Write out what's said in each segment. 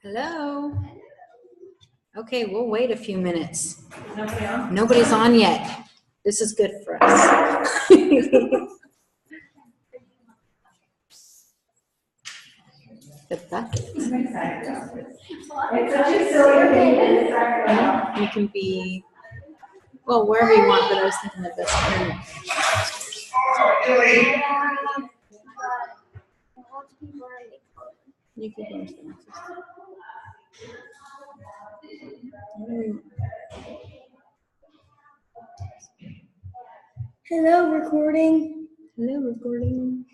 Hello. Okay, we'll wait a few minutes. Nobody on? Nobody's on yet. This is good for us. The bucket. It's such a silly thing. You can be, well, wherever you want, but I was thinking the best friend. You can go into the office. Hello, recording. Hello, recording.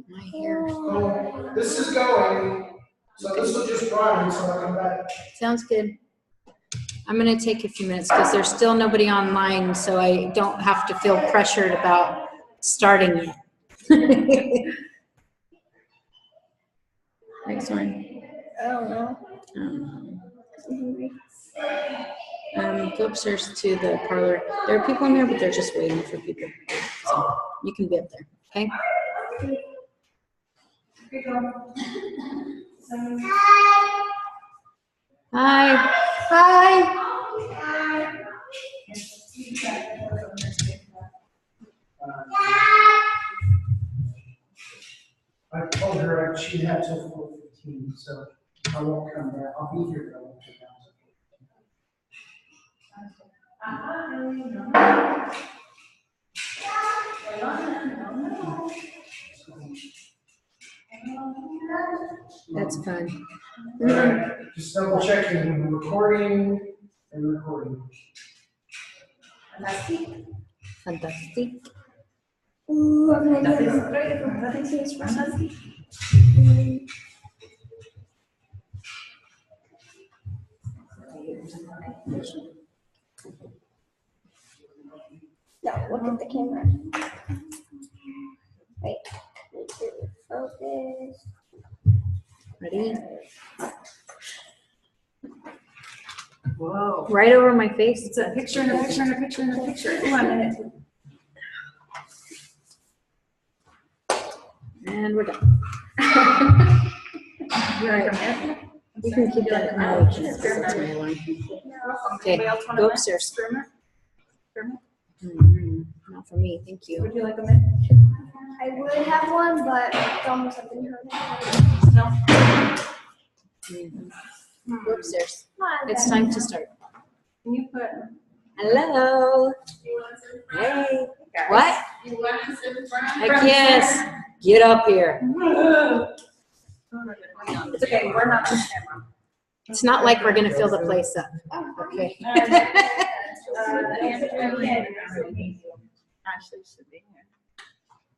My hair. Oh, this is going, so this will just run until I come back. Sounds good. I'm going to take a few minutes because there's still nobody online, so I don't have to feel pressured about starting yet. Next one. I don't know. Go upstairs to the parlor. There are people in there, but they're just waiting for people. So you can be up there, okay? Hi. Hi. I told her she'd have till 4:15, so I won't come back. I'll be here till 4:15. That's fun. All right, just double checking, recording and recording. Fantastic. Ooh, I'm gonna Nothing get great. Nothing seems fantastic. No, look at the camera. Wait. Focus. Ready? Whoa. Right over my face. It's a picture and a picture and a picture and a picture. Come on, minute. And we're done. Right. You can keep that in my line. Okay, go upstairs. Not for me, thank you. Would you like a minute? I would have one, but it's almost something hurt. No. Go upstairs. It's time to start. Can you put? Hello. Hey. What? You want to sit in front? I guess. Get up here. It's okay. We're not on camera. It's not like we're gonna fill the place up. Okay. Ashley should be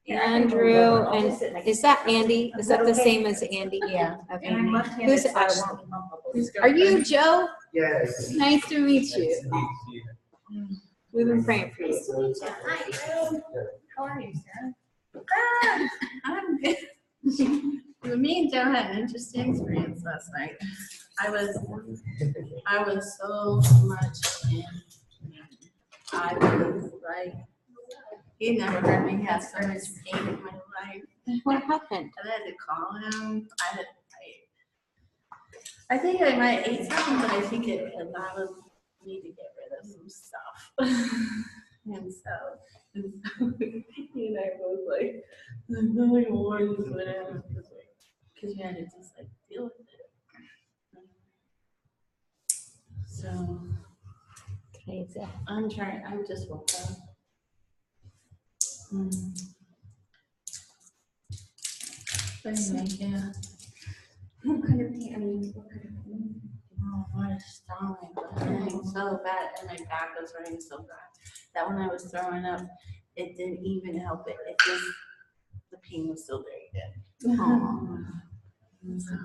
here. Andrew, and is that Andy? Is that the same as Andy? Yeah. Okay. Who's Ashley? Are you Joe? Yes. Nice to meet you. We've been praying for you. How are you, Sarah? I'm good. Me and Joe had an interesting experience last night. I was so much in pain. I was like, he never heard me have so much pain in my life. What happened? And I had to call him. I think I might eat something, but I think it allowed me to get rid of some stuff. and so he and I both like, I really want this whatever. Because you had to just like deal with it. So Crazy. I just woke up. But anyway, yeah. What kind of pain? I mean, what kind of pain? Oh, my stomach was hurting so bad, and my back was hurting so bad that when I was throwing up, it didn't even help it. It just, the pain was still very good. Aww. So,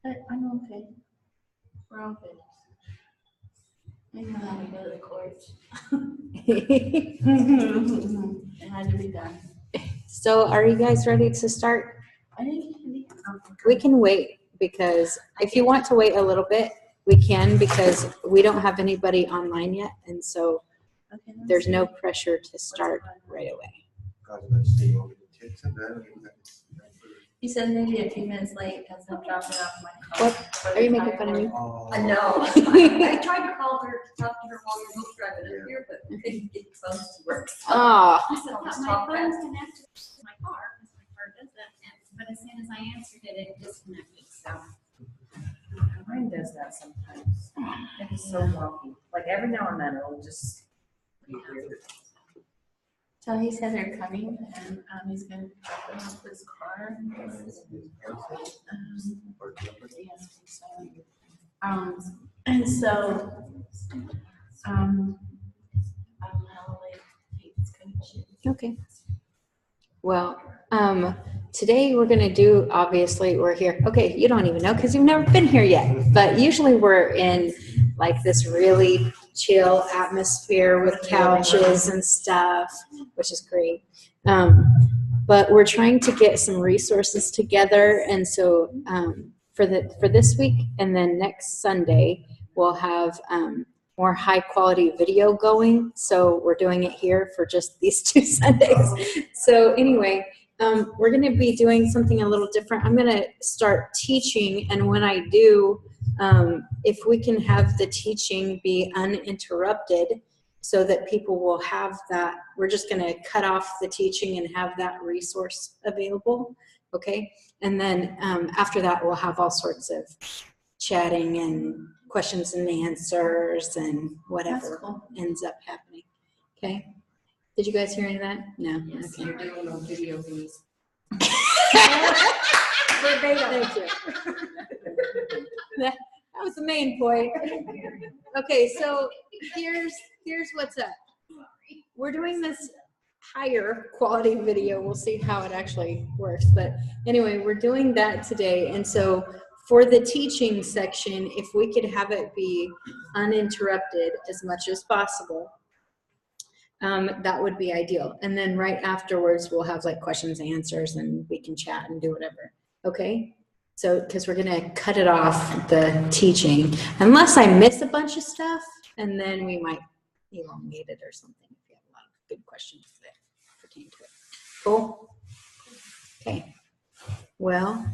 but I'm okay. We're all good. I know how to go to the courts. It had to be done. So are you guys ready to start? I think We can wait because if you want to wait a little bit, we can because we don't have anybody online yet. And so there's no pressure to start right away. He said maybe a few minutes late as I'm dropping off my car. What? Are you making fun of me? No. I tried to call her, talk to her while we were both driving up here, but we couldn't get the phones to work. Oh, I said, I'll just my talk phone's fast. connected to my car, because my car does that, but as soon as I answered it, it disconnected, so. Mine does that sometimes. It's so wonky. Like every now and then it'll just be weird. So he said they're coming and he's gonna drop them off his car. And so, I don't know how late he's gonna shoot. Okay. Well, today we're gonna do, obviously, we're here. Okay, you don't even know because you've never been here yet, but usually we're in like this really chill atmosphere with couches and stuff, which is great. But we're trying to get some resources together, and so for this week and then next Sunday we'll have more high quality video going. So we're doing it here for just these 2 Sundays. So anyway, we're going to be doing something a little different. I'm going to start teaching, and when I do, if we can have the teaching be uninterrupted so that people will have that, we're just going to cut off the teaching and have that resource available, okay? And then after that, we'll have all sorts of chatting and questions and answers and whatever ends up happening, okay? Did you guys hear any of that? No? Yes, Okay. you're doing those video games. Thank you. That was the main point. Okay, so here's what's up. We're doing this higher quality video. We'll see how it actually works. But anyway, we're doing that today. And so for the teaching section, if we could have it be uninterrupted as much as possible, that would be ideal. And then right afterwards, we'll have like questions and answers and we can chat and do whatever. Okay? So, because we're going to cut it off the teaching, unless I miss a bunch of stuff, and then we might elongate it or something if you have a lot of good questions that pertain to it. Cool? Okay. Well,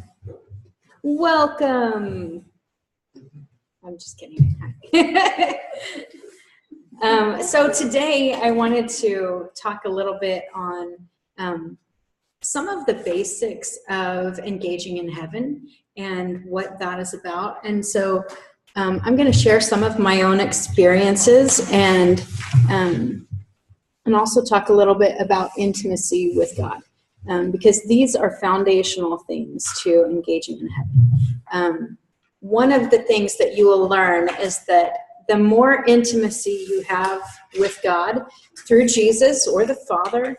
welcome. I'm just kidding. So today I wanted to talk a little bit on some of the basics of engaging in heaven and what that is about. And so I'm going to share some of my own experiences and also talk a little bit about intimacy with God, because these are foundational things to engaging in heaven. One of the things that you will learn is that the more intimacy you have with God through Jesus or the Father,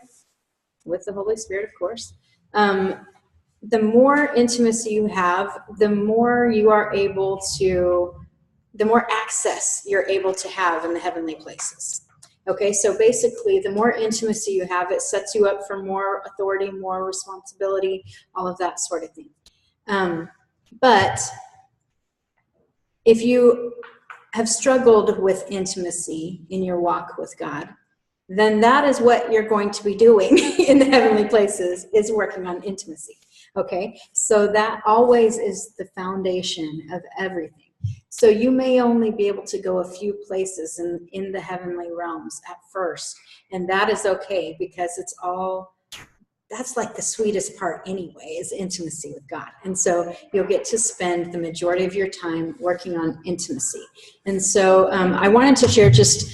with the Holy Spirit, of course, the more intimacy you have, the more you are able to, the more access you're able to have in the heavenly places. Okay, so basically, the more intimacy you have, it sets you up for more authority, more responsibility, all of that sort of thing. But if you have struggled with intimacy in your walk with God, then that is what you're going to be doing in the heavenly places, is working on intimacy. Okay, so that always is the foundation of everything. So you may only be able to go a few places in the heavenly realms at first, and that is okay, because it's all, that's like the sweetest part anyway, is intimacy with God. And so you'll get to spend the majority of your time working on intimacy. And so I wanted to share just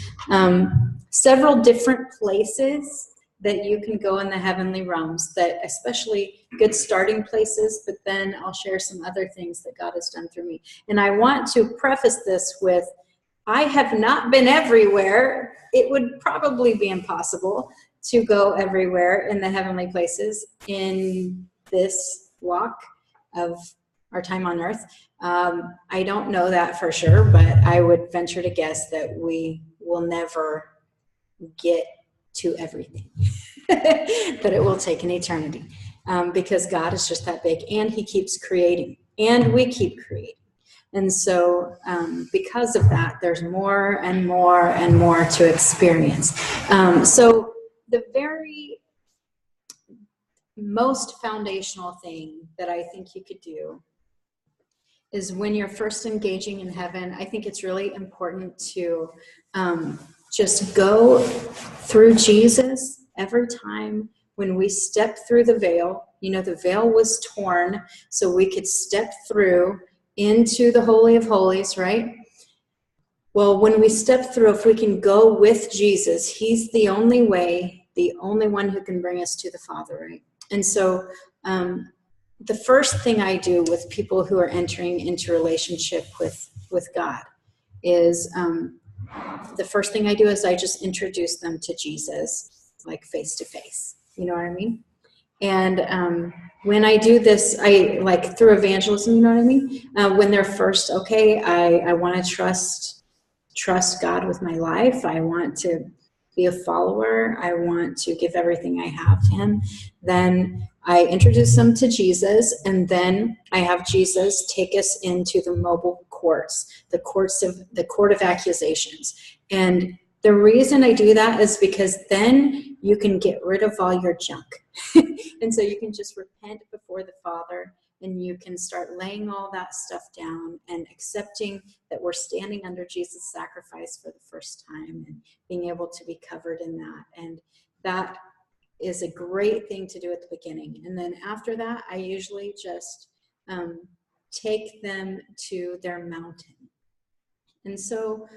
several different places that you can go in the heavenly realms, that especially good starting places, but then I'll share some other things that God has done through me. And I want to preface this with, I have not been everywhere. It would probably be impossible to go everywhere in the heavenly places in this walk of our time on earth. I don't know that for sure, but I would venture to guess that we will never get to everything, that it will take an eternity, because God is just that big, and he keeps creating, and we keep creating. And so because of that, there's more and more and more to experience. So the very most foundational thing that I think you could do is when you're first engaging in heaven, I think it's really important to just go through Jesus every time when we step through the veil. You know, the veil was torn so we could step through into the Holy of Holies, right? Well, when we step through, if we can go with Jesus, he's the only way, the only one who can bring us to the Father, right? And so the first thing I do with people who are entering into relationship with God is the first thing I do is I just introduce them to Jesus, like face to face. You know what I mean? And when I do this, I like through evangelism, you know what I mean? When they're first, okay, I want to trust God with my life. I want to be a follower. I want to give everything I have to him. Then I introduce them to Jesus, and then I have Jesus take us into the mobile courts, the court of accusations. And the reason I do that is because then you can get rid of all your junk. And so you can just repent before the Father, and you can start laying all that stuff down and accepting that we're standing under Jesus' sacrifice for the first time and being able to be covered in that. And that is a great thing to do at the beginning. And then after that, I usually just take them to their mountain. And so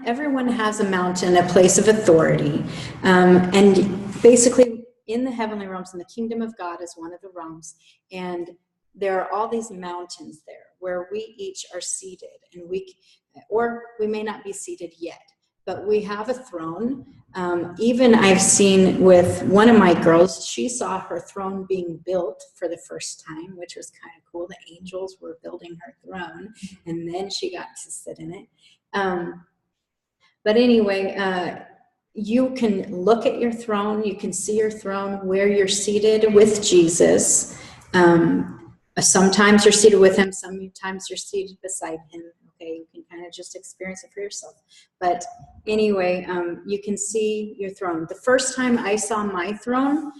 everyone has a mountain, a place of authority. And basically in the heavenly realms, in the kingdom of God is one of the realms. And there are all these mountains there where we each are seated, and or we may not be seated yet, but we have a throne. Even I've seen with one of my girls, she saw her throne being built for the first time, which was kind of cool. The angels were building her throne, and then she got to sit in it. But anyway, you can look at your throne, you can see your throne where you're seated with Jesus. Sometimes you're seated with him, sometimes you're seated beside him. Okay, you can kind of just experience it for yourself. But anyway, you can see your throne. The first time I saw my throne,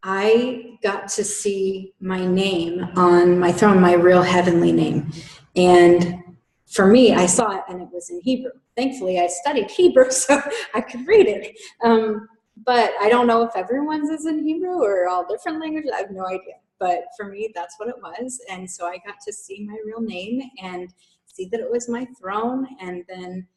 I got to see my name on my throne, my real heavenly name. And for me, I saw it and it was in Hebrew. Thankfully, I studied Hebrew, so I could read it. But I don't know if everyone's is in Hebrew or all different languages. I have no idea. But for me, that's what it was. And so I got to see my real name and see that it was my throne. And then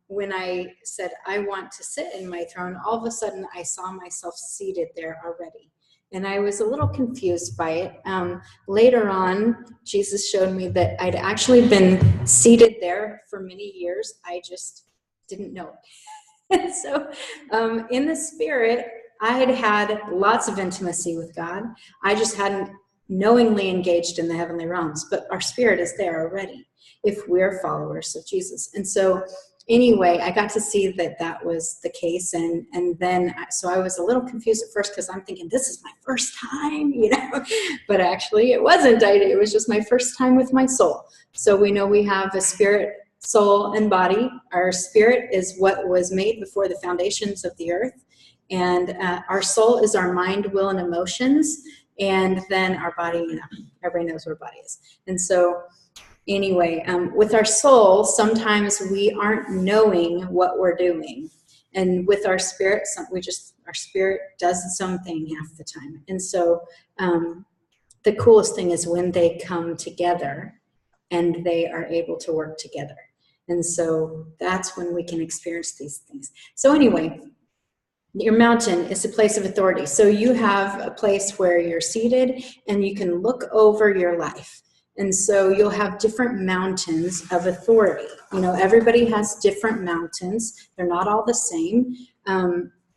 when I said, I want to sit in my throne, all of a sudden I saw myself seated there already. And I was a little confused by it. Later on, Jesus showed me that I'd actually been seated there for many years. I just didn't know it. And so in the spirit, I had lots of intimacy with God. I just hadn't knowingly engaged in the heavenly realms, but our spirit is there already if we're followers of Jesus. And so anyway, I got to see that that was the case. And then, so I was a little confused at first because I'm thinking, this is my first time, you know, but actually it wasn't. It was just my first time with my soul. So we know we have a spirit, soul, and body. Our spirit is what was made before the foundations of the earth. And our soul is our mind, will, and emotions. And then our body, you know, everybody knows what our body is. And so anyway, with our soul, sometimes we aren't knowing what we're doing. And with our spirit, our spirit does its own thing half the time. And so the coolest thing is when they come together and they are able to work together. And so that's when we can experience these things. So anyway, your mountain is a place of authority. So you have a place where you're seated and you can look over your life. And so you'll have different mountains of authority. You know, everybody has different mountains. They're not all the same.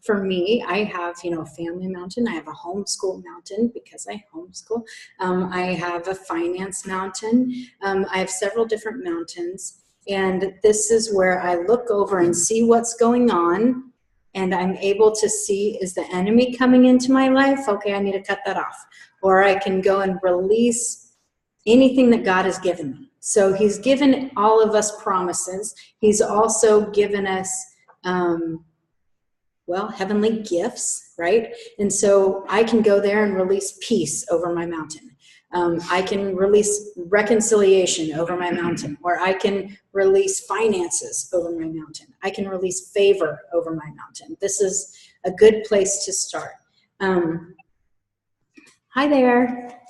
For me, I have, you know, a family mountain. I have a homeschool mountain because I homeschool. I have a finance mountain. I have several different mountains. And this is where I look over and see what's going on. And I'm able to see, is the enemy coming into my life? Okay, I need to cut that off. Or I can go and release anything that God has given me. So he's given all of us promises. He's also given us Well, heavenly gifts, right? And so I can go there and release peace over my mountain. I can release reconciliation over my mountain, or I can release finances over my mountain. I can release favor over my mountain. This is a good place to start. Hi there.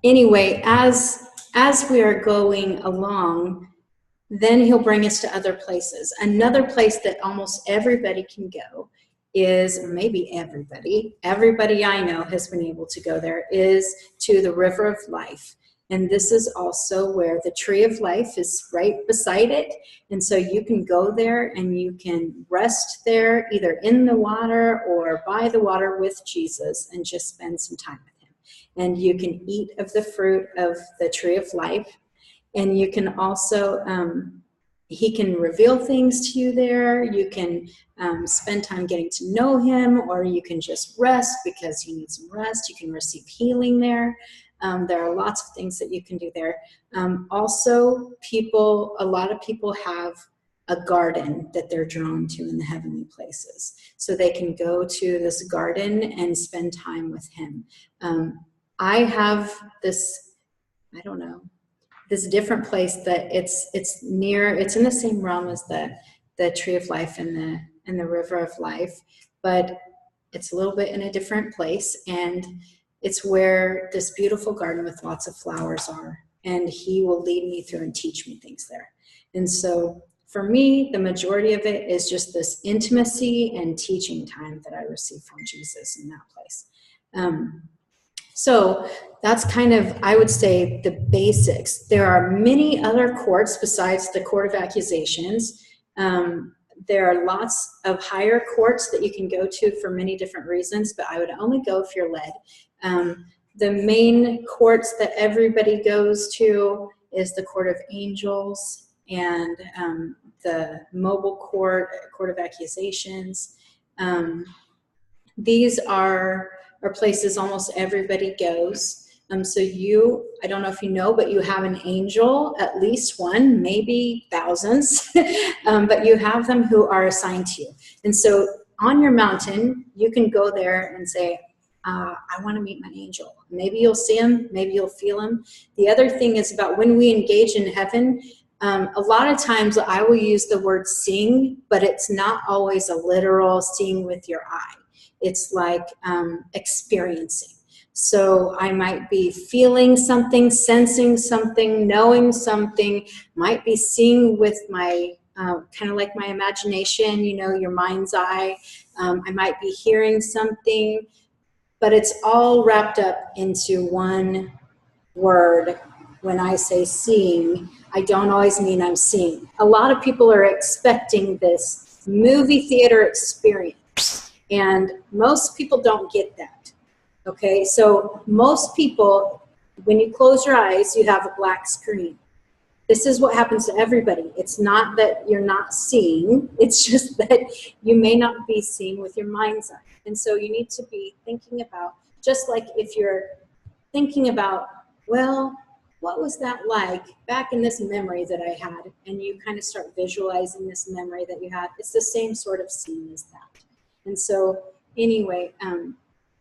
Anyway, as we are going along, then he'll bring us to other places. Another place that almost everybody can go is, or maybe everybody I know has been able to go there, is to the River of Life. And this is also where the Tree of Life is right beside it. And so you can go there and you can rest there, either in the water or by the water with Jesus, and just spend some time with him. And you can eat of the fruit of the Tree of Life. And you can also, he can reveal things to you there. You can spend time getting to know him, or you can just rest because you need some rest. You can receive healing there. There are lots of things that you can do there. Also, a lot of people have a garden that they're drawn to in the heavenly places. So they can go to this garden and spend time with him. I have this, I don't know, this different place that it's in the same realm as the Tree of Life and the River of Life, but it's a little bit in a different place, and it's where this beautiful garden with lots of flowers are, and he will lead me through and teach me things there. And so for me, the majority of it is just this intimacy and teaching time that I receive from Jesus in that place. So that's kind of, I would say, the basics. There are many other courts besides the Court of Accusations. There are lots of higher courts that you can go to for many different reasons, but I would only go if you're led. The main courts that everybody goes to is the Court of Angels and the Mobile Court, Court of Accusations. These are places almost everybody goes. So I don't know if you know, but you have an angel, at least one, maybe thousands, but you have them who are assigned to you. And so on your mountain, you can go there and say, I want to meet my angel. Maybe you'll see him, maybe you'll feel him. The other thing is about when we engage in heaven, a lot of times I will use the word seeing, but it's not always a literal seeing with your eye. It's like experiencing. So I might be feeling something, sensing something, knowing something, might be seeing with my, kind of like my imagination, your mind's eye. I might be hearing something, but it's all wrapped up into one word. When I say seeing, I don't always mean I'm seeing. A lot of people are expecting this movie theater experience, and most people don't get that. Okay, so most people, when you close your eyes, you have a black screen. This is what happens to everybody. It's not that you're not seeing, it's just that you may not be seeing with your mind's eye. And so you need to be thinking about, just like if you're thinking about, well, what was that like back in this memory that I had? And you kind of start visualizing this memory that you had. It's the same sort of scene as that. And so anyway,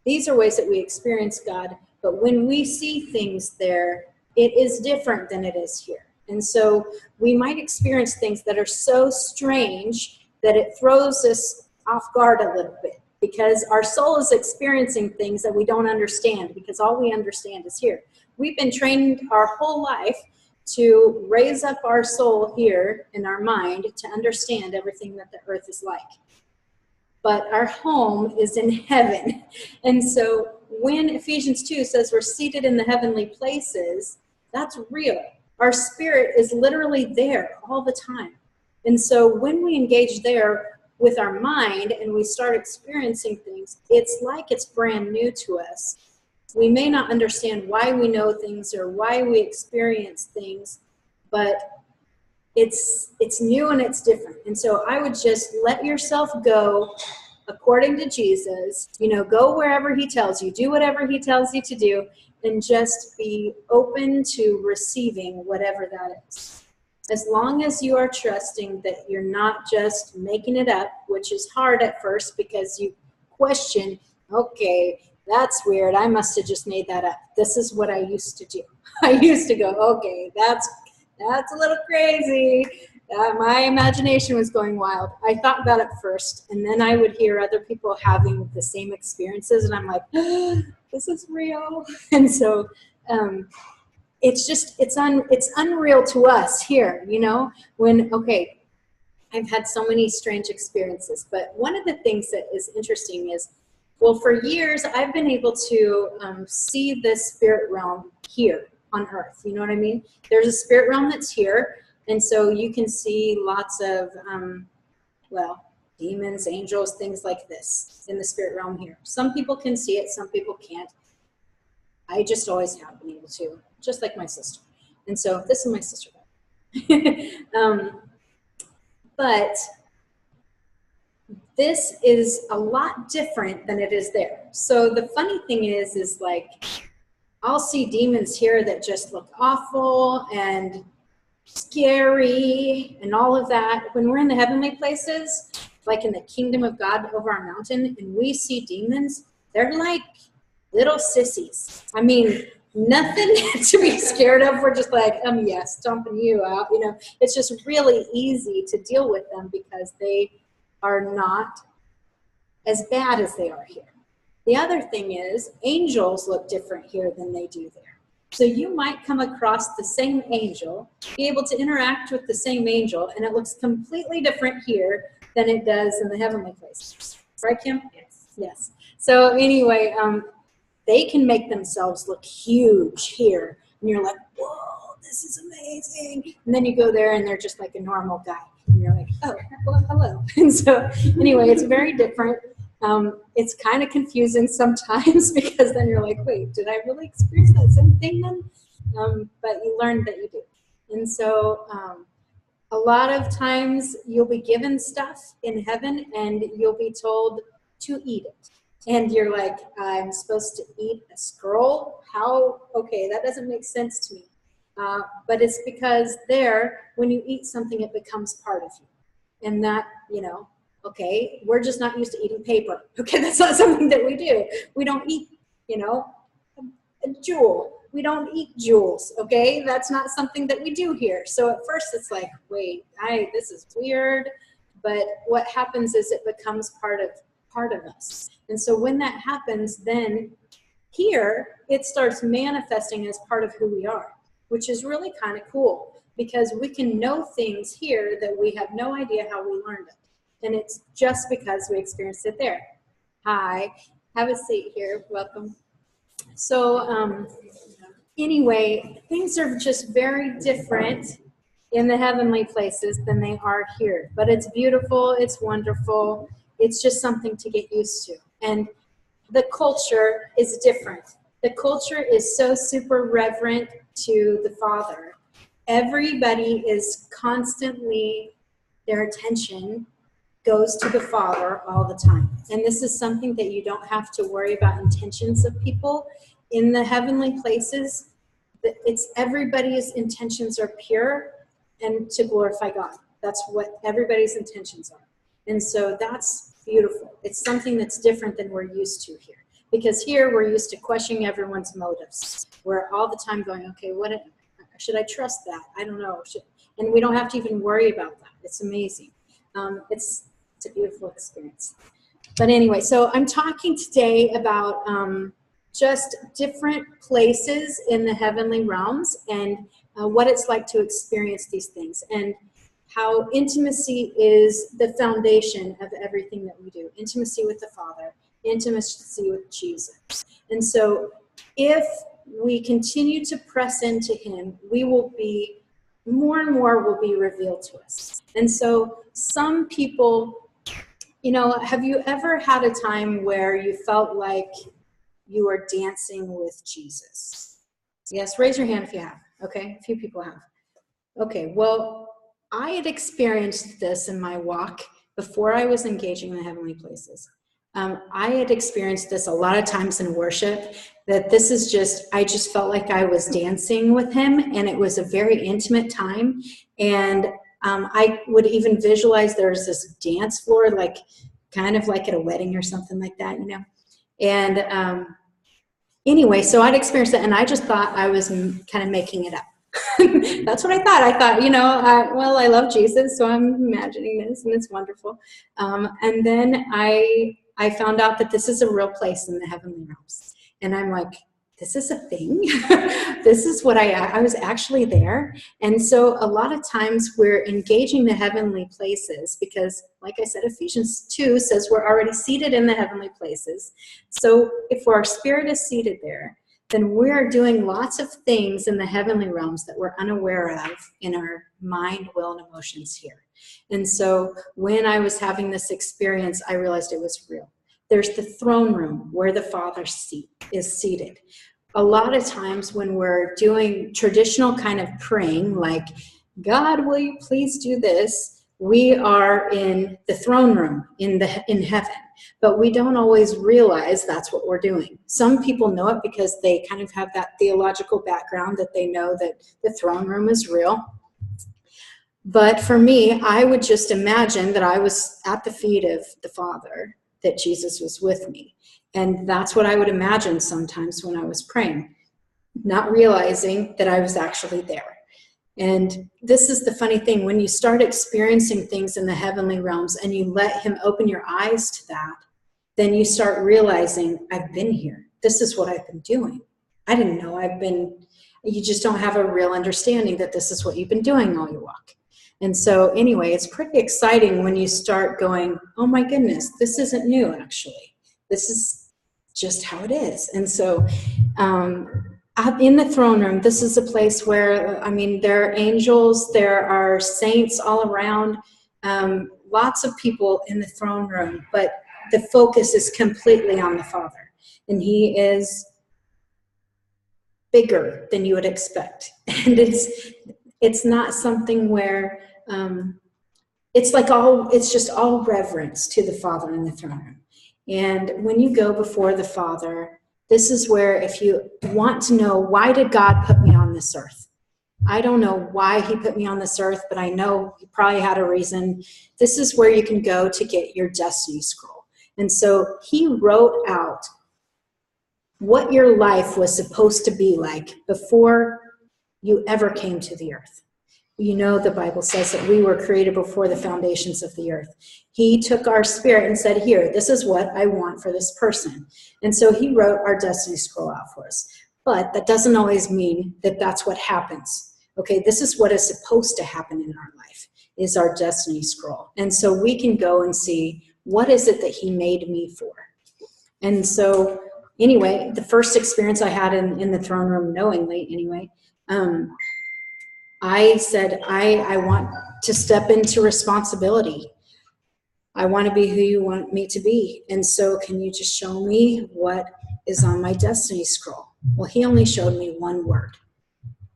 these are ways that we experience God, but when we see things there, it is different than it is here. And so we might experience things that are so strange that it throws us off guard a little bit, because our soul is experiencing things that we don't understand, because all we understand is here. We've been trained our whole life to raise up our soul here in our mind to understand everything that the earth is like. But our home is in heaven. And so when Ephesians 2 says we're seated in the heavenly places, that's real. Our spirit is literally there all the time. And so when we engage there with our mind and we start experiencing things, it's like it's brand new to us. We may not understand why we know things or why we experience things, but it's new and it's different. And so I would just let yourself go according to Jesus, go wherever he tells you, do whatever he tells you to do, and just be open to receiving whatever that is. As long as you are trusting that you're not just making it up, which is hard at first because you question, okay, that's weird. I must have just made that up. This is what I used to do. I used to go, okay, that's a little crazy. My imagination was going wild. I thought that at first, and then I would hear other people having the same experiences, and I'm like, this is real. And so it's unreal to us here, you know, when, okay, I've had so many strange experiences, but one of the things that is interesting is, well, for years, I've been able to see this spirit realm here on earth. You know what I mean? There's a spirit realm that's here. And so you can see lots of, well, demons, angels, things like this in the spirit realm here. Some people can see it, some people can't. I just always have been able to, just like my sister. And so this is my sister. But this is a lot different than it is there. So the funny thing is like, I'll see demons here that just look awful and scary and all of that. When we're in the heavenly places, like in the kingdom of God over our mountain, and we see demons, they're like little sissies. I mean, nothing to be scared of. We're just like, yeah, stomping you out. You know, it's just really easy to deal with them because they are not as bad as they are here. The other thing is, angels look different here than they do there. So you might come across the same angel, be able to interact with the same angel, and it looks completely different here than it does in the heavenly places. Right, Kim? Yes. Yes. So anyway, they can make themselves look huge here. And you're like, whoa, this is amazing. And then you go there and they're just like a normal guy. And you're like, oh, well, hello. And so anyway, it's very different. It's kind of confusing sometimes because then you're like, wait, did I really experience that same thing then? But you learn that you do. And so a lot of times you'll be given stuff in heaven and you'll be told to eat it. And you're like, I'm supposed to eat a scroll? How? Okay, that doesn't make sense to me. But it's because there, when you eat something, it becomes part of you. And that, you know, okay, we're just not used to eating paper. Okay, that's not something that we do. We don't eat, you know, a jewel. We don't eat jewels, okay? That's not something that we do here. So at first it's like, wait, this is weird. But what happens is it becomes part of us. And so when that happens, then here it starts manifesting as part of who we are, which is really kind of cool because we can know things here that we have no idea how we learned it. And it's just because we experienced it there. Hi, have a seat here. Welcome. So anyway, things are just very different in the heavenly places than they are here. But it's beautiful. It's wonderful. It's just something to get used to. And the culture is different. The culture is so super reverent to the Father. Everybody is constantly, their attention goes to the Father all the time. And this is something that you don't have to worry about intentions of people. In the heavenly places, it's everybody's intentions are pure and to glorify God. That's what everybody's intentions are. And so that's beautiful. It's something that's different than we're used to here. Because here we're used to questioning everyone's motives. We're all the time going, okay, should I trust that? I don't know. And we don't have to even worry about that. It's amazing. It's a beautiful experience. But anyway, so I'm talking today about just different places in the heavenly realms and what it's like to experience these things and how intimacy is the foundation of everything that we do. Intimacy with the Father, intimacy with Jesus. And so if we continue to press into him, we will be, more and more will be revealed to us. And so some people, you know, have you ever had a time where you felt like you were dancing with Jesus? Yes, raise your hand if you have. Okay, a few people have. Okay, well, I had experienced this in my walk before I was engaging in the heavenly places. I had experienced this a lot of times in worship, that this is just, I just felt like I was dancing with him, and it was a very intimate time. And I would even visualize there's this dance floor, like kind of like at a wedding or something like that, you know. And anyway, so I'd experienced that, and I just thought I was kind of making it up. That's what I thought. I thought, you know, well, I love Jesus, so I'm imagining this, and it's wonderful. And then I found out that this is a real place in the heavenly realms. And I'm like, this is a thing. This is what I was actually there. And so a lot of times we're engaging the heavenly places because, like I said, Ephesians 2 says we're already seated in the heavenly places. So if our spirit is seated there, then we're doing lots of things in the heavenly realms that we're unaware of in our mind, will, and emotions here. And so when I was having this experience, I realized it was real. There's the throne room where the Father's seat is seated. A lot of times when we're doing traditional kind of praying, like, God, will you please do this? We are in the throne room in heaven, but we don't always realize that's what we're doing. Some people know it because they kind of have that theological background that they know that the throne room is real. But for me, I would just imagine that I was at the feet of the Father, that Jesus was with me. And that's what I would imagine sometimes when I was praying, not realizing that I was actually there. And this is the funny thing, when you start experiencing things in the heavenly realms and you let him open your eyes to that, then you start realizing, I've been here. This is what I've been doing. I didn't know you just don't have a real understanding that this is what you've been doing all your walk. And so anyway, it's pretty exciting when you start going, oh my goodness, this isn't new actually. This is just how it is. And so in the throne room, this is a place where, I mean, there are angels, there are saints all around, lots of people in the throne room, but the focus is completely on the Father. And he is bigger than you would expect. And it's not something where it's just all reverence to the Father in the throne room. And when you go before the Father, this is where, if you want to know, why did God put me on this earth? I don't know why he put me on this earth, but I know he probably had a reason. This is where you can go to get your destiny scroll. And so he wrote out what your life was supposed to be like before you ever came to the earth. You know, the Bible says that we were created before the foundations of the earth. He took our spirit and said, here, this is what I want for this person. And so he wrote our destiny scroll out for us. But that doesn't always mean that that's what happens. Okay, this is what is supposed to happen in our life, is our destiny scroll. And so we can go and see, what is it that he made me for? And so anyway, the first experience I had in the throne room, knowingly anyway, I said, I want to step into responsibility. I want to be who you want me to be. And so can you just show me what is on my destiny scroll? Well, he only showed me one word.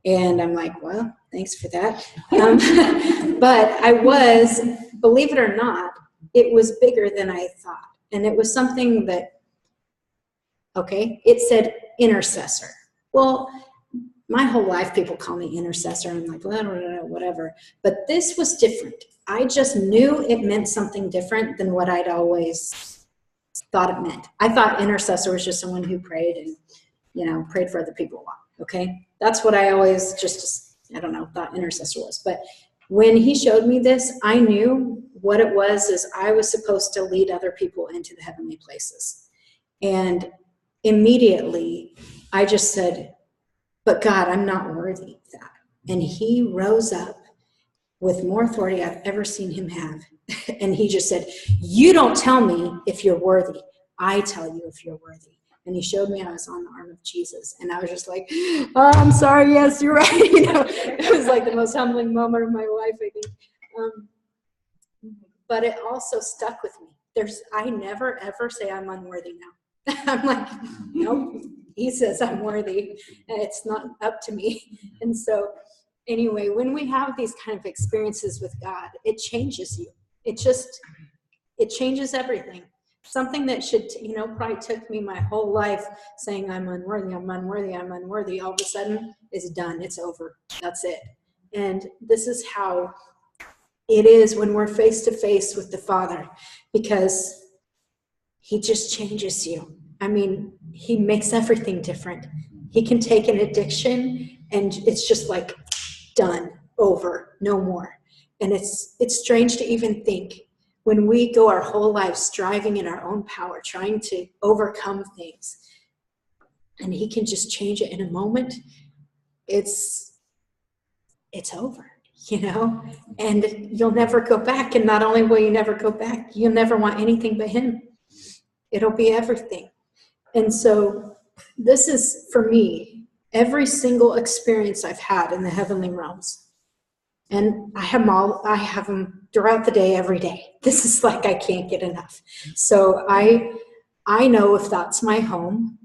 And I'm like, well, thanks for that. But I was, believe it or not, it was bigger than I thought. And it was something that, okay, it said intercessor. Well, my whole life, people call me intercessor. I'm like, blah, blah, blah, whatever. But this was different. I just knew it meant something different than what I'd always thought it meant. I thought intercessor was just someone who prayed and, you know, prayed for other people a lot. Okay? That's what I always just, I don't know, thought intercessor was. But when he showed me this, I knew what it was, is I was supposed to lead other people into the heavenly places. And immediately I just said, but God, I'm not worthy of that. And he rose up with more authority I've ever seen him have. And he just said, you don't tell me if you're worthy. I tell you if you're worthy. And he showed me I was on the arm of Jesus. And I was just like, oh, I'm sorry. Yes, you're right. You know, it was like the most humbling moment of my life, I think. But it also stuck with me. I never, ever say I'm unworthy now. I'm like, nope. He says I'm worthy, and it's not up to me. And so anyway, when we have these kind of experiences with God, it changes you. It changes everything. something that should, probably took me my whole life saying I'm unworthy, I'm unworthy, I'm unworthy, all of a sudden is done. It's over. That's it. And this is how it is when we're face to face with the Father, because he just changes you. I mean, he makes everything different. He can take an addiction and it's just like done, over, no more. And it's strange to even think when we go our whole life striving in our own power, trying to overcome things, and he can just change it in a moment. It's over, and you'll never go back. And not only will you never go back, you'll never want anything but him. It'll be everything. And so this is, for me, every single experience I've had in the heavenly realms. And I have them throughout the day, every day. This is like, I can't get enough. So I know if that's my home,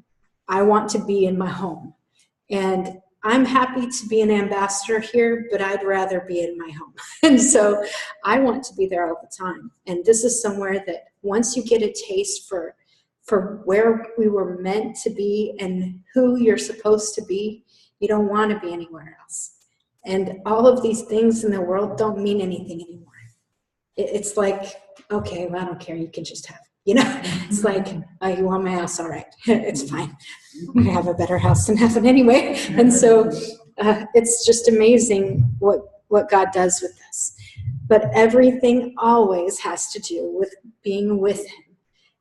I want to be in my home. And I'm happy to be an ambassador here, but I'd rather be in my home. And so I want to be there all the time. And this is somewhere that once you get a taste for where we were meant to be and who you're supposed to be, you don't want to be anywhere else. And all of these things in the world don't mean anything anymore. It's like, okay, well, I don't care. You can just have it. It's like, oh, you want my house? All right. It's fine. I have a better house in heaven anyway. And so it's just amazing what God does with us. But everything always has to do with being with him.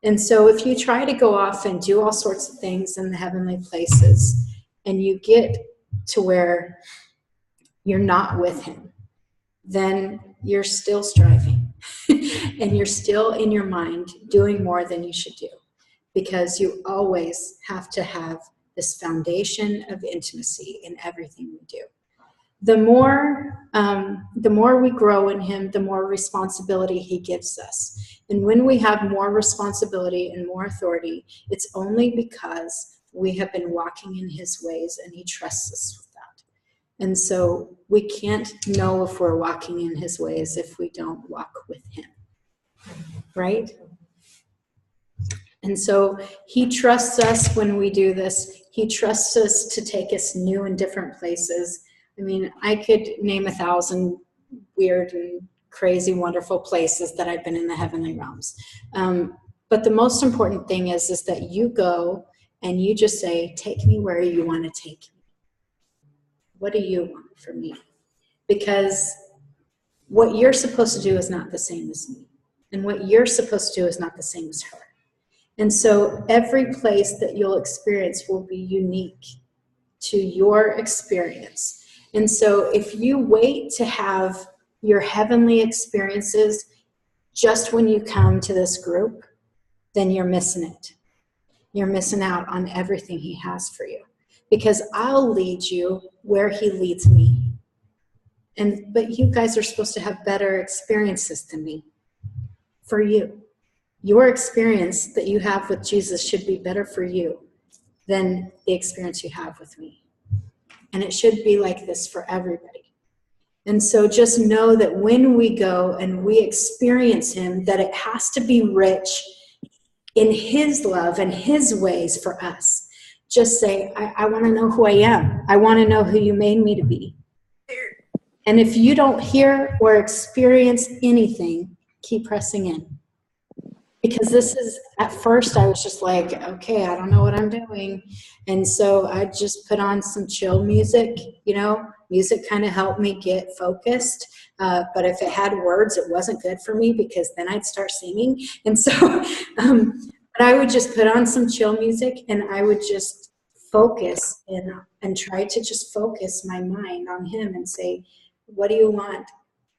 And so if you try to go off and do all sorts of things in the heavenly places, and you get to where you're not with him, then you're still striving and you're still in your mind doing more than you should do, because you always have to have this foundation of intimacy in everything we do. The more we grow in him, the more responsibility he gives us. And when we have more responsibility and more authority, it's only because we have been walking in his ways and he trusts us with that. And so we can't know if we're walking in his ways if we don't walk with him, right? And so he trusts us when we do this. He trusts us to take us new and different places. I mean, I could name 1,000 weird and crazy, wonderful places that I've been in the heavenly realms. But the most important thing is that you go and you just say, take me where you want to take me. What do you want from me? Because what you're supposed to do is not the same as me. And what you're supposed to do is not the same as her. And so every place that you'll experience will be unique to your experience. And so if you wait to have your heavenly experiences just when you come to this group, then you're missing it. You're missing out on everything he has for you. Because I'll lead you where he leads me. But you guys are supposed to have better experiences than me. For you. Your experience that you have with Jesus should be better for you than the experience you have with me. And it should be like this for everybody. And so just know that when we go and we experience him, that it has to be rich in his love and his ways for us. Just say, I want to know who I am. I want to know who you made me to be. And if you don't hear or experience anything, keep pressing in. Because this is, at first I was just like, okay, I don't know what I'm doing. And so I just put on some chill music, music kind of helped me get focused. But if it had words, it wasn't good for me because then I'd start singing. And so but I would just put on some chill music and I would just focus and try to just focus my mind on him and say, what do you want?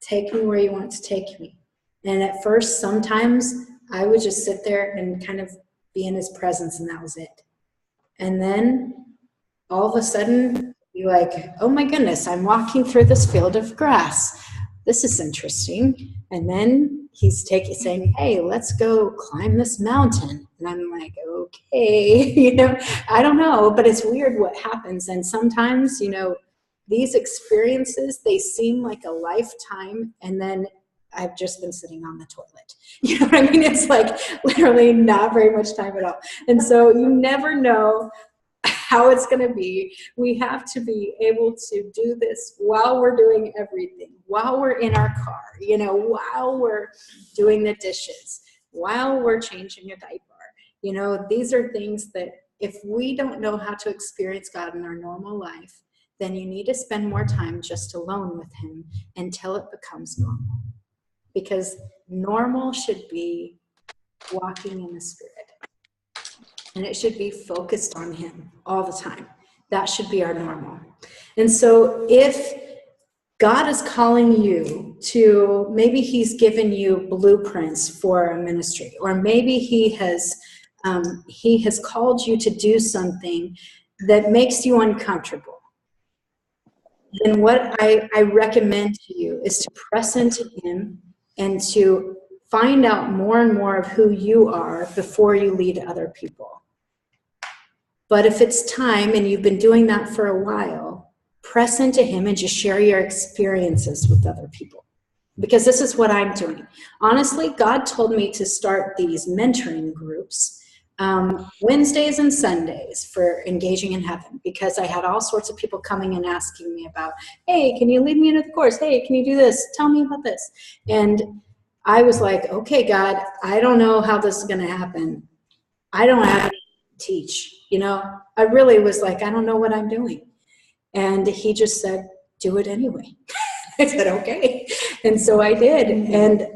Take me where you want to take me. And at first, sometimes I would just sit there and kind of be in his presence, and that was it. And then all of a sudden, you're like, oh my goodness, I'm walking through this field of grass. This is interesting. And then he's saying, hey, let's go climb this mountain. And I'm like, okay, I don't know, but it's weird what happens. And sometimes, these experiences, they seem like a lifetime, and then I've just been sitting on the toilet. You know what I mean? It's like literally not very much time at all. And so you never know how it's going to be. We have to be able to do this while we're doing everything, while we're in our car, you know, while we're doing the dishes, while we're changing a diaper. You know, these are things that if we don't know how to experience God in our normal life, then you need to spend more time just alone with him until it becomes normal. Because normal should be walking in the Spirit. And it should be focused on him all the time. That should be our normal. And so if God is calling you to, maybe he's given you blueprints for a ministry, or maybe he has called you to do something that makes you uncomfortable, then what I recommend to you is to press into him and to find out more and more of who you are before you lead other people. But if it's time and you've been doing that for a while, press into him and just share your experiences with other people. Because this is what I'm doing. Honestly, God told me to start these mentoring groups Wednesdays and Sundays for Engaging in Heaven, because I had all sorts of people coming and asking me about, hey, can you lead me into the course? Hey, can you do this? Tell me about this. And I was like, okay, God, I don't know how this is going to happen. I don't have to teach. You know, I really was like, I don't know what I'm doing. And he just said, do it anyway. I said, okay. And so I did. And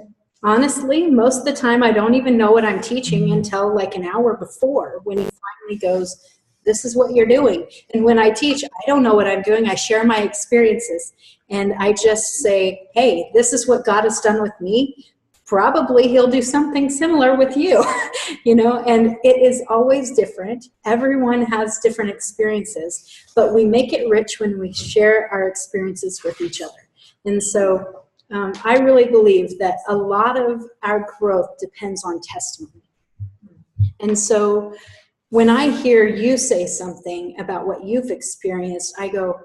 honestly, most of the time, I don't even know what I'm teaching until like an hour before, when he finally goes, this is what you're doing. And when I teach, I don't know what I'm doing. I share my experiences. And I just say, hey, this is what God has done with me. Probably he'll do something similar with you, you know, and it is always different. Everyone has different experiences, but we make it rich when we share our experiences with each other. And so I really believe that a lot of our growth depends on testimony. And so when I hear you say something about what you've experienced, I go,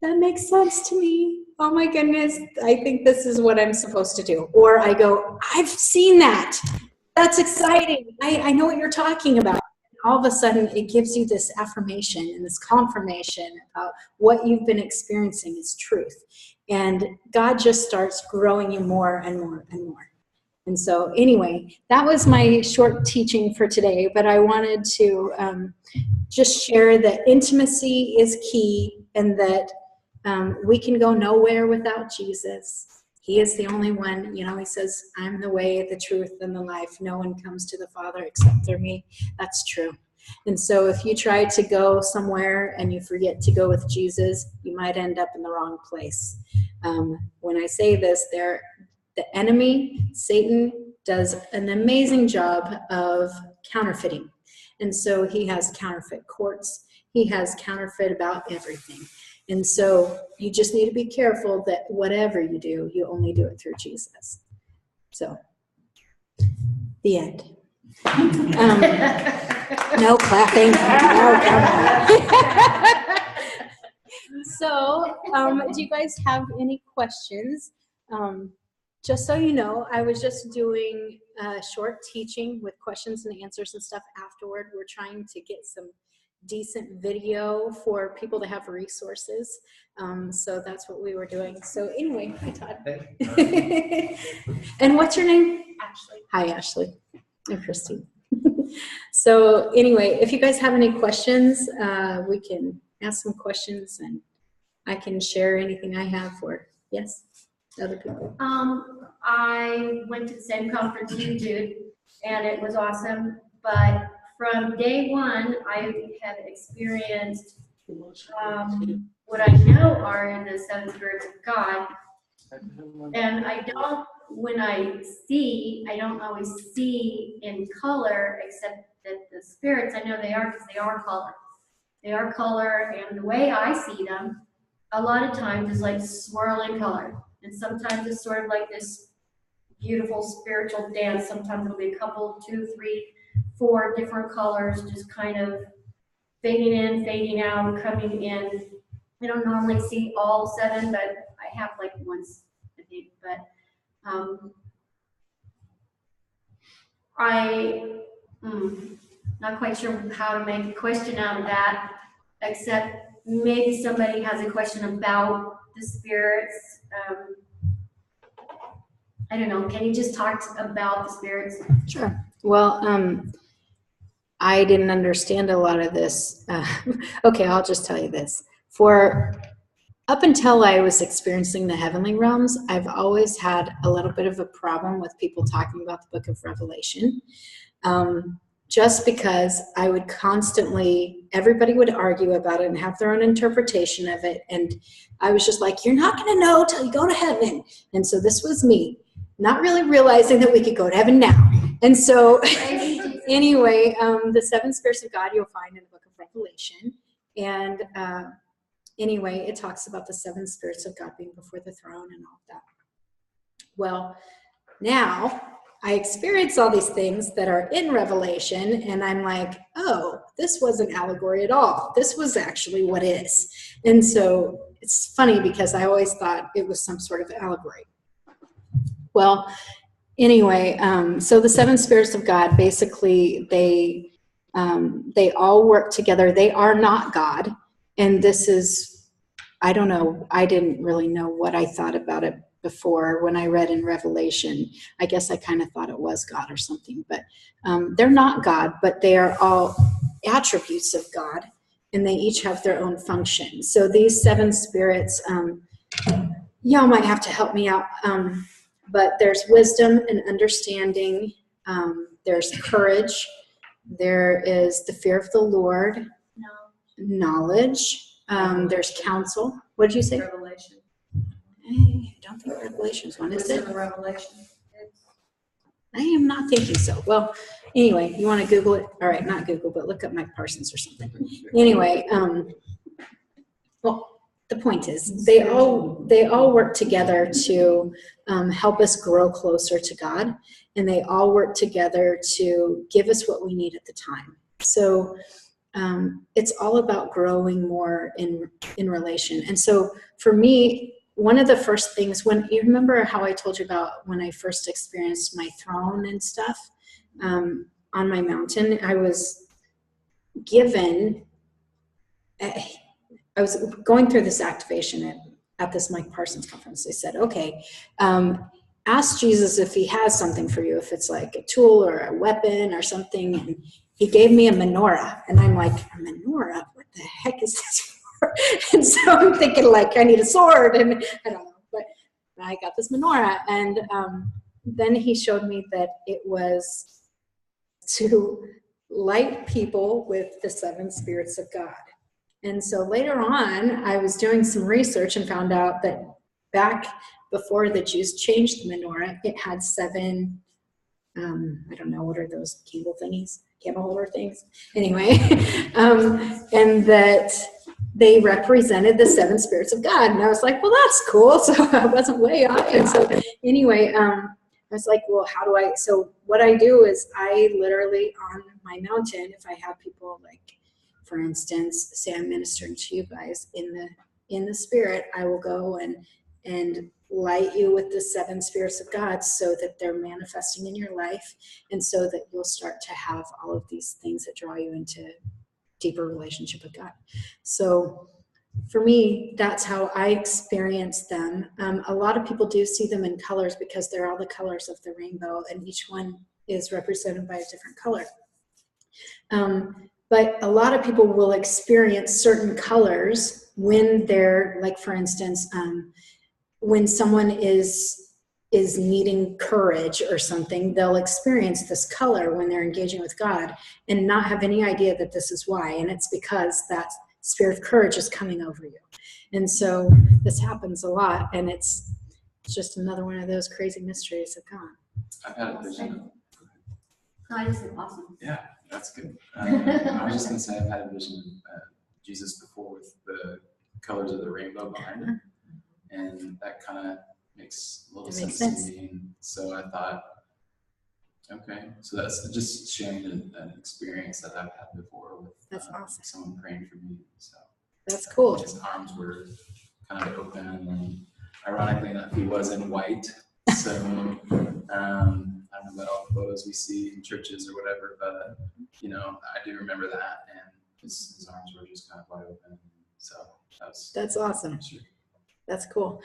that makes sense to me. Oh my goodness, I think this is what I'm supposed to do. Or I go, I've seen that. That's exciting. I know what you're talking about. All of a sudden, it gives you this affirmation and this confirmation about what you've been experiencing is truth. And God just starts growing you more and more and more. And so anyway, that was my short teaching for today, but I wanted to just share that intimacy is key, and that we can go nowhere without Jesus. He is the only one. You know, he says, I'm the way, the truth, and the life. No one comes to the Father except through me. That's true. And so if you try to go somewhere and you forget to go with Jesus, you might end up in the wrong place. When I say this, the enemy, Satan, does an amazing job of counterfeiting. And so he has counterfeit courts. He has counterfeit about everything. And so you just need to be careful that whatever you do, you only do it through Jesus. So, the end. No clapping. No, so, do you guys have any questions? Just so you know, I was just doing a short teaching with questions and answers and stuff afterward. We're trying to get some decent video for people to have resources. So that's what we were doing. So anyway, hi Todd. Hey. And what's your name? Ashley. Hi Ashley. I'm Christine. So anyway, if you guys have any questions, we can ask some questions and I can share anything I have for, yes, other people. I went to the same conference you did, and it was awesome, but from day one, I have experienced what I know are the seven spirits of God. And when I don't always see in color, except that the spirits, I know they are, because they are color. They are color, and the way I see them, a lot of times is like swirling color. And sometimes it's sort of like this beautiful spiritual dance. Sometimes it'll be a couple, 2, 3, 4 different colors, just kind of fading in, fading out, coming in. I don't normally see all 7, but I have like once, I think. But Not quite sure how to make a question out of that, except maybe somebody has a question about the spirits. I don't know, can you just talk about the spirits? Sure. Well, I didn't understand a lot of this. Okay, I'll just tell you this. For up until I was experiencing the heavenly realms, I've always had a little bit of a problem with people talking about the book of Revelation. Just because I would constantly, everybody would argue about it and have their own interpretation of it. And I was just like, you're not going to know till you go to heaven. And so this was me, not really realizing that we could go to heaven now. And so anyway, the 7 spirits of God you'll find in the book of Revelation. And anyway, it talks about the 7 spirits of God being before the throne and all of that. Well, now I experience all these things that are in Revelation, and I'm like, oh, this wasn't allegory at all. This was actually what is. And so it's funny because I always thought it was some sort of allegory. Well, anyway, so the 7 spirits of God, basically, they all work together. They are not God. And this is, I don't know, I didn't really know what I thought about it before when I read in Revelation. I guess I kind of thought it was God or something, but they're not God, but they are all attributes of God, and they each have their own function. So these 7 spirits, y'all might have to help me out, but there's wisdom and understanding, there's courage, there is the fear of the Lord, knowledge, there's counsel. What did you say? Revelation. I don't think Revelation's one, is it? The Revelation. I am not thinking so. Well, anyway, you want to Google it? All right, not Google, but look up Mike Parsons or something. Anyway, well, the point is they all work together to help us grow closer to God, and they all work together to give us what we need at the time. So it's all about growing more in relation. And so for me, one of the first things, when you remember how I told you about when I first experienced my throne and stuff on my mountain, I was given, I was going through this activation at this Mike Parsons conference. They said, okay, ask Jesus if he has something for you, if it's like a tool or a weapon or something. And he gave me a menorah, and I'm like, a menorah? What the heck is this for? And so I'm thinking, like, I need a sword, and I don't know, but I got this menorah. And then he showed me that it was to light people with the 7 spirits of God. And so later on, I was doing some research and found out that back before the Jews changed the menorah, it had 7, I don't know, what are those candle thingies? Candle holder things? Anyway, and that they represented the 7 spirits of God. And I was like, well, that's cool. So I wasn't way off. And so anyway, I was like, well, how do I, so what I do is I literally on my mountain, if I have people like, for instance, say I'm ministering to you guys in the spirit, I will go and light you with the 7 spirits of God so that they're manifesting in your life, and so that you'll start to have all of these things that draw you into deeper relationship with God. So for me, that's how I experience them. A lot of people do see them in colors because they're all the colors of the rainbow, and each one is represented by a different color. But a lot of people will experience certain colors when they're, like, for instance, when someone is needing courage or something, they'll experience this color when they're engaging with God and not have any idea that this is why. And it's because that spirit of courage is coming over you. And so this happens a lot, and it's just another one of those crazy mysteries of God. I've had a vision. No, I just said awesome. Yeah, that's good. I was just going to say I've had a vision of Jesus before with the colors of the rainbow behind him. And that kind of makes a little sense to me. So I thought, okay, so that's just sharing an experience that I've had before with That's awesome. Someone praying for me. So That's cool. his arms were kind of open, and ironically enough, he was in white, So, I don't know about all the photos we see in churches or whatever, but, you know, I do remember that, and his arms were just kind of wide open. So That's awesome. sure. That's cool.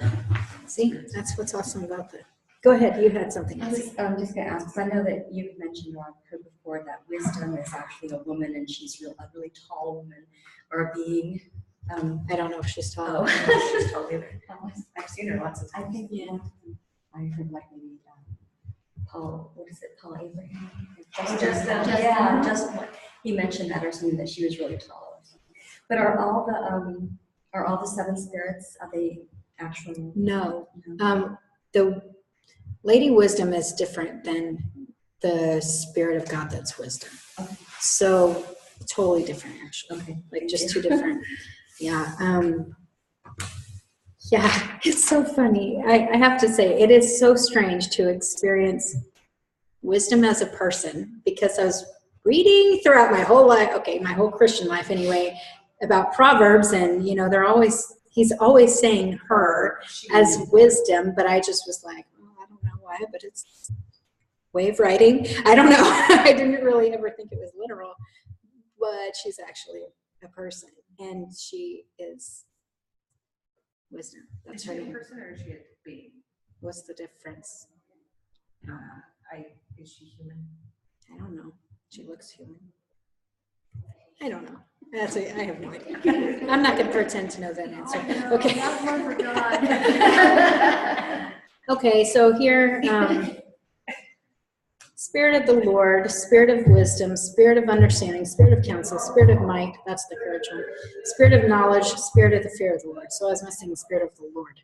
See, that's what's awesome about that. Go ahead, you had something. I was just going to ask, because I know that you've mentioned or I've heard before that wisdom is actually a woman and she's a really tall woman or a being. I don't know if she's tall. Oh, she's tall either. I've seen her lots of I times. think I heard like maybe Paul, what is it, Paul Abraham? Justin. Yeah, Justin. He mentioned that or something, that she was really tall or something. But are all the seven spirits, are they actual? No. The Lady Wisdom is different than the Spirit of God that's wisdom. Okay. So totally different, actually. Okay. Like just two different. Yeah. Yeah, it's so funny. I have to say, it is so strange to experience wisdom as a person, because I was reading throughout my whole life, my whole Christian life anyway, about Proverbs, and he's always saying her as wisdom, but I just was like, oh, I don't know why, but it's way of writing. I don't know. I didn't really ever think it was literal, but she's actually a person, and she is wisdom. That's Is she her a name. person or is she a being? What's the difference? Is she human? I don't know. She looks human. I don't know. I have no idea. I'm not going to pretend to know that answer. Okay. That one for God. Okay, so here, Spirit of the Lord, Spirit of wisdom, Spirit of understanding, Spirit of counsel, Spirit of might, that's the courage one, Spirit of knowledge, Spirit of the fear of the Lord. So I was missing the Spirit of the Lord.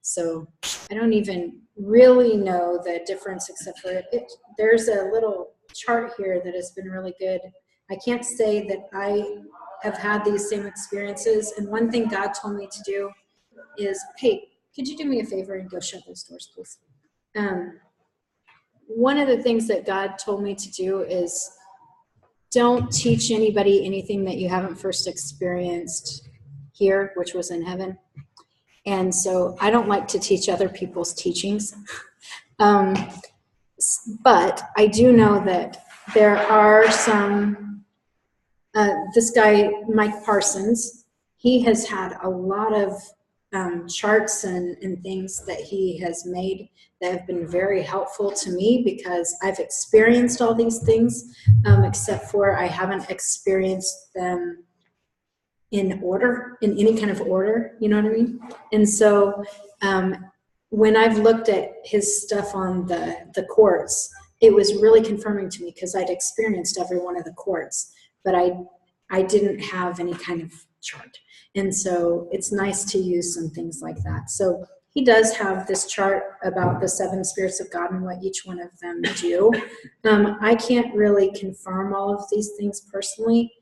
So I don't even really know the difference, except for it. There's a little chart here that has been really good. I can't say that I have had these same experiences. And one thing God told me to do is, hey, could you do me a favor and go shut those doors, please? One of the things that God told me to do is don't teach anybody anything that you haven't first experienced here, which was in heaven. And so I don't like to teach other people's teachings. But I do know that there are some, this guy, Mike Parsons, he has had a lot of charts and things that he has made that have been very helpful to me, because I've experienced all these things, except for I haven't experienced them in order, in any kind of order, you know what I mean? And so when I've looked at his stuff on the courts, it was really confirming to me, because I'd experienced every one of the courts, but I didn't have any kind of chart. And so it's nice to use some things like that. So he does have this chart about the seven spirits of God and what each one of them do. I can't really confirm all of these things personally,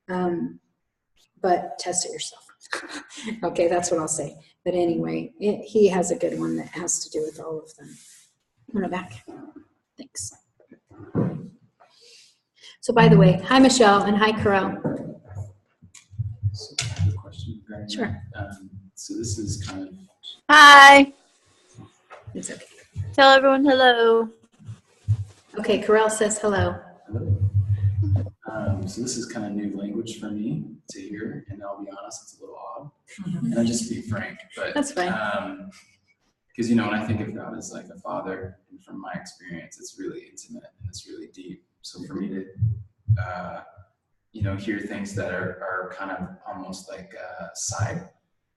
but test it yourself. Okay, that's what I'll say. But anyway, he has a good one that has to do with all of them. I'm going back. Thanks. So by the way, hi Michelle and hi Carell. So I have a question regarding Sure. that. So this is kind of, Hi. It's okay. Tell everyone hello. Okay, Carell says hello. hello. So this is kind of new language for me to hear, and I'll be honest, it's a little odd. And I just be frank, but That's fine. Because when I think of God as like a father, and from my experience, it's really intimate and it's really deep. So for me to hear things that are kind of almost like side.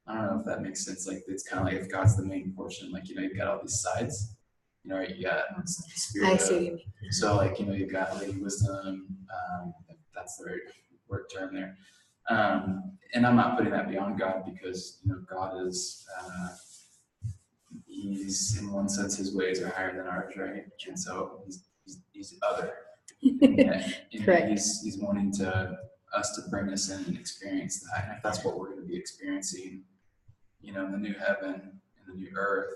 I don't know if that makes sense. Like it's kind of like if God's the main portion, like you've got all these sides. You got the spirit. I see what you mean. So like you've got Lady Wisdom. If that's the right word term there. And I'm not putting that beyond God, because God is. He's in one sense, his ways are higher than ours, right? And so he's other. Correct. He's wanting us to bring us in and experience that. And if that's what we're going to be experiencing, in the new heaven and the new earth,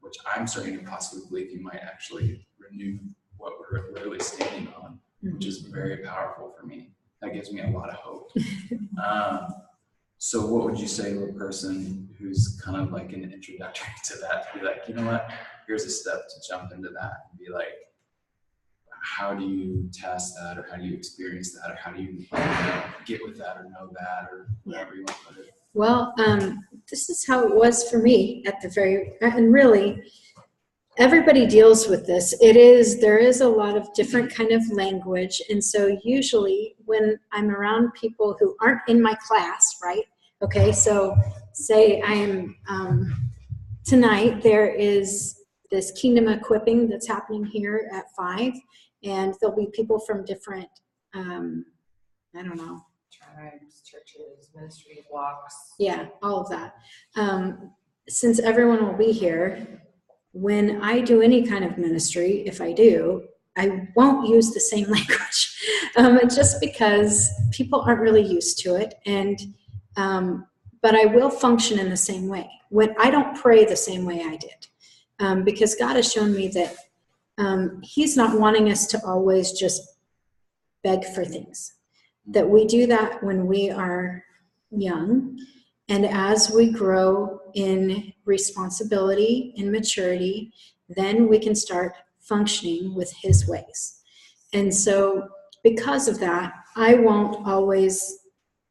which I'm starting to possibly believe he might actually renew what we're really standing on, which is very powerful for me. That gives me a lot of hope. So what would you say to a person who's kind of like an introductory to that, to be like, you know what, here's a step to jump into that and be like, how do you test that, or how do you experience that, or how do you get with that, or know that, or whatever you want to put it? Well, this is how it was for me at the and really, everybody deals with this. There is a lot of different kind of language. And so usually when I'm around people who aren't in my class, right? Okay, so say I am, tonight there is this kingdom equipping that's happening here at 5, and there'll be people from different, I don't know. Tribes, churches, ministries, walks. Yeah, all of that. Since everyone will be here, when I do any kind of ministry, if I do, I won't use the same language, just because people aren't really used to it. And but I will function in the same way. When I don't pray the same way I did, because God has shown me that He's not wanting us to always just beg for things. That we do that when we are young, and as we grow in responsibility and maturity, then we can start functioning with His ways. And so because of that, I won't always,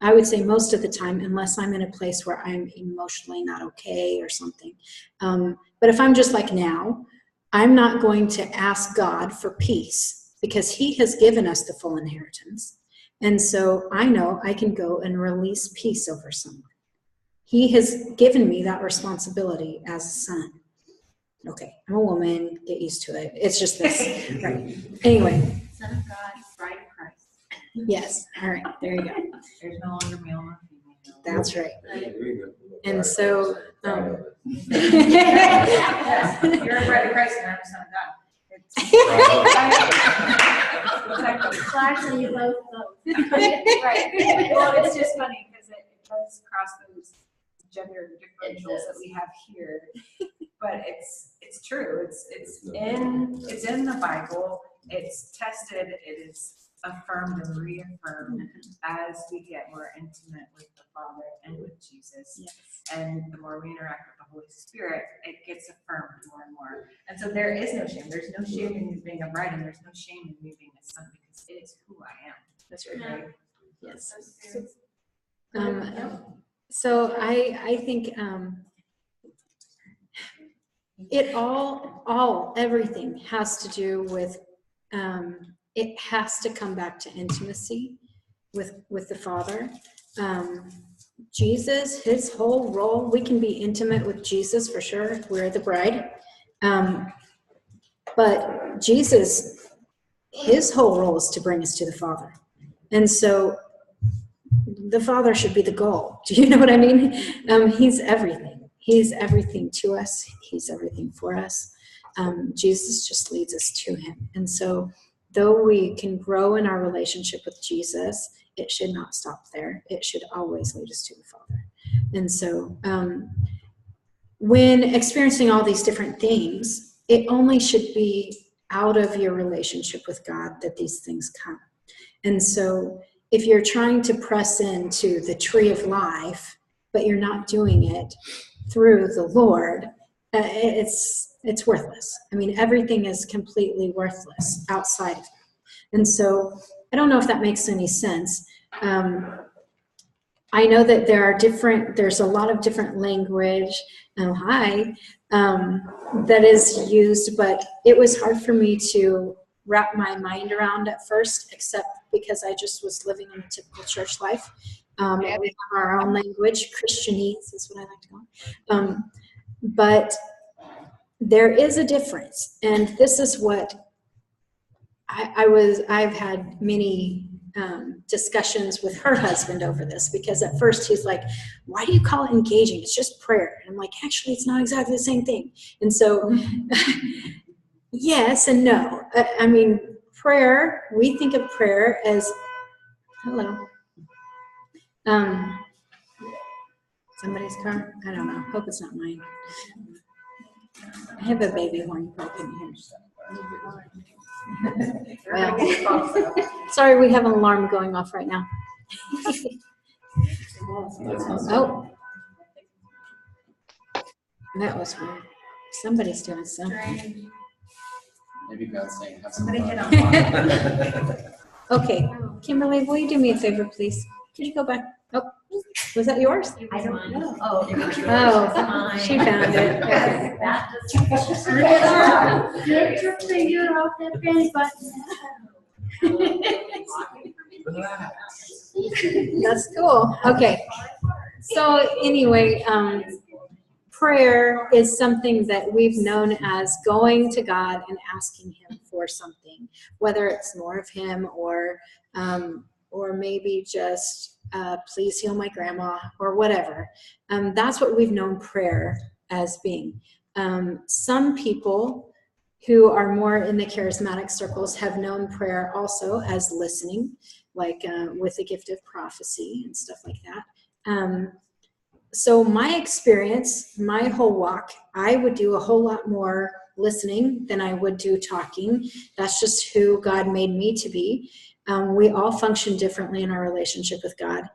I would say most of the time, unless I'm in a place where I'm emotionally not okay or something. But if I'm just like now, I'm not going to ask God for peace, because He has given us the full inheritance. And so I know I can go and release peace over someone. He has given me that responsibility as a son. Okay, I'm a woman, get used to it. It's just this, right? Anyway. Son of God, bride of Christ. Yes, all right, there you go. There's no longer male or female. That's right. And so, Yes, you're a bride of Christ and I'm a son of God. So actually, you both. Right. Well, it's just funny because it does cross those gender differentials that we have here. But it's true. It's in the Bible. It's tested. It is affirmed and reaffirmed as we get more intimate with the Father and with Jesus. yes. And the more we interact with the Holy Spirit, it gets affirmed more and more. And so there is no shame. There's no shame in you being a bride, and there's no shame in me being a son, because it is who I am. That's right. Right? Yes. So I think everything has to do with, it has to come back to intimacy with the Father. Jesus, His whole role, we can be intimate with Jesus for sure. We're the bride. But Jesus, His whole role is to bring us to the Father. And so the Father should be the goal. Do you know what I mean? He's everything. He's everything to us. He's everything for us. Jesus just leads us to Him. And so though we can grow in our relationship with Jesus, it should not stop there. It should always lead us to the Father. And so when experiencing all these different things, it only should be out of your relationship with God that these things come. And so if you're trying to press into the tree of life, but you're not doing it through the Lord, it's worthless. I mean, everything is completely worthless outside of it. And so I don't know if that makes any sense. I know that there's a lot of different language, that is used, but it was hard for me to wrap my mind around at first, except because I just was living in a typical church life. And we have our own language, Christianese is what I like to call it. But there is a difference, and this is what I've had many discussions with her husband over this, because at first he's like, why do you call it engaging? It's just prayer. And I'm like, actually, it's not exactly the same thing. And so yes and no. I mean, prayer, we think of prayer as, hello. Somebody's car? I don't know. Hope it's not mine. I have a baby horn broken here. Well, sorry, we have an alarm going off right now. Oh. That was weird. Somebody's doing something. Maybe God's saying, have some Somebody fun. hit on. Okay, Kimberly, will you do me a favor, please? Could you go back? Oh, was that yours? I don't know. Oh, it was yours. Oh, she found it. Okay. That Good to figure out that belly button. That's cool. Okay. So anyway, prayer is something that we've known as going to God and asking Him for something, whether it's more of Him or maybe just please heal my grandma or whatever. That's what we've known prayer as being. Some people who are more in the charismatic circles have known prayer also as listening, like with the gift of prophecy and stuff like that. So my experience, my whole walk, I would do a whole lot more listening than I would do talking. That's just who God made me to be. We all function differently in our relationship with God,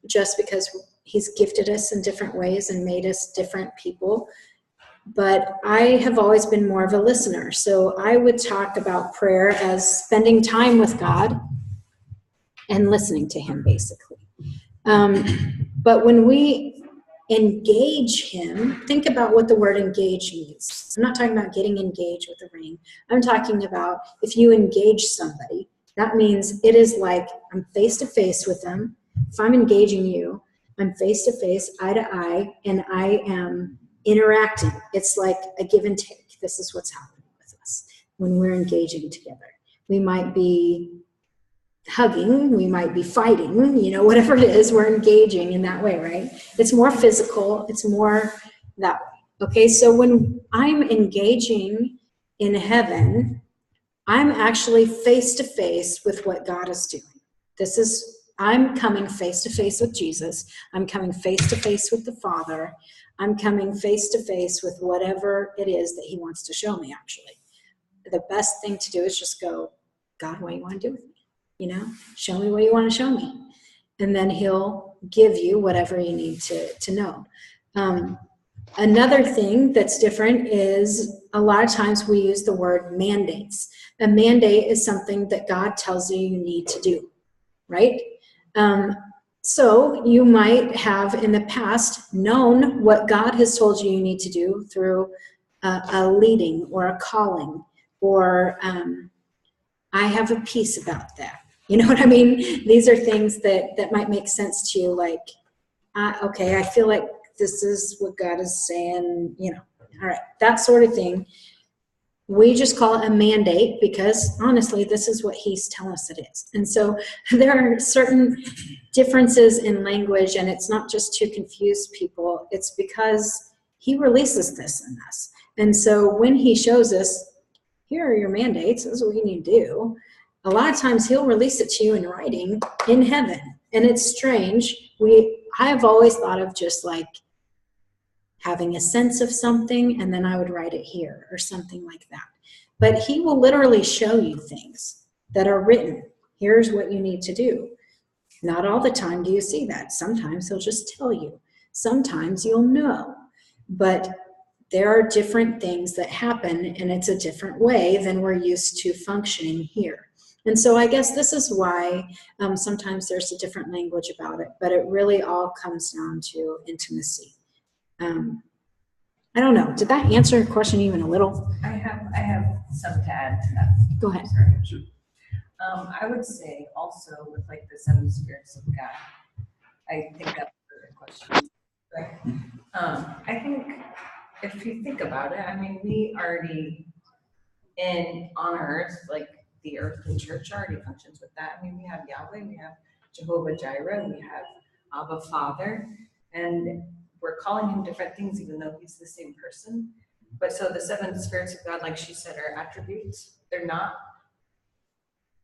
just because He's gifted us in different ways and made us different people. But I have always been more of a listener. So I would talk about prayer as spending time with God and listening to Him, basically. But when we engage Him, think about what the word engage means. I'm not talking about getting engaged with a ring. I'm talking about if you engage somebody, that means it is like I'm face to face with them. If I'm engaging you, I'm face to face, eye to eye, and I am interacting. It's like a give and take. This is what's happening with us when we're engaging together. We might be hugging, we might be fighting, whatever it is, we're engaging in that way, right? It's more physical, it's more that way. Okay, so when I'm engaging in heaven, I'm actually face to face with what God is doing. I'm coming face to face with Jesus. I'm coming face to face with the Father. I'm coming face to face with whatever it is that He wants to show me, actually. The best thing to do is just go, God, what do you want to do with me? Show me what you want to show me. And then He'll give you whatever you need to know. Another thing that's different is a lot of times we use the word mandates. A mandate is something that God tells you need to do, right? So you might have in the past known what God has told you need to do through a leading or a calling, or I have a peace about that. You know what I mean? These are things that might make sense to you, like, okay, I feel like this is what God is saying, all right, that sort of thing. We just call it a mandate because, honestly, this is what He's telling us it is. And so there are certain differences in language, and it's not just to confuse people. It's because He releases this in us. And so when He shows us, here are your mandates, this is what you need to do, a lot of times He'll release it to you in writing in heaven. And it's strange. I have always thought of just like having a sense of something, and then I would write it here or something like that. But He will literally show you things that are written. Here's what you need to do. Not all the time do you see that. Sometimes He'll just tell you. Sometimes you'll know. But there are different things that happen, and it's a different way than we're used to functioning here. And so I guess this is why sometimes there's a different language about it, but it really all comes down to intimacy. I don't know. Did that answer your question even a little? I have some to add to that. Go ahead. Sorry. I would say also with like the 7 spirits of God, I think that's a question. Right? I think if you think about it, I mean, we already on earth, like the earthly church already functions with that. I mean, we have Yahweh, we have Jehovah Jireh, we have Abba Father, and we're calling Him different things even though He's the same person. But so the 7 spirits of God, like she said, are attributes. They're not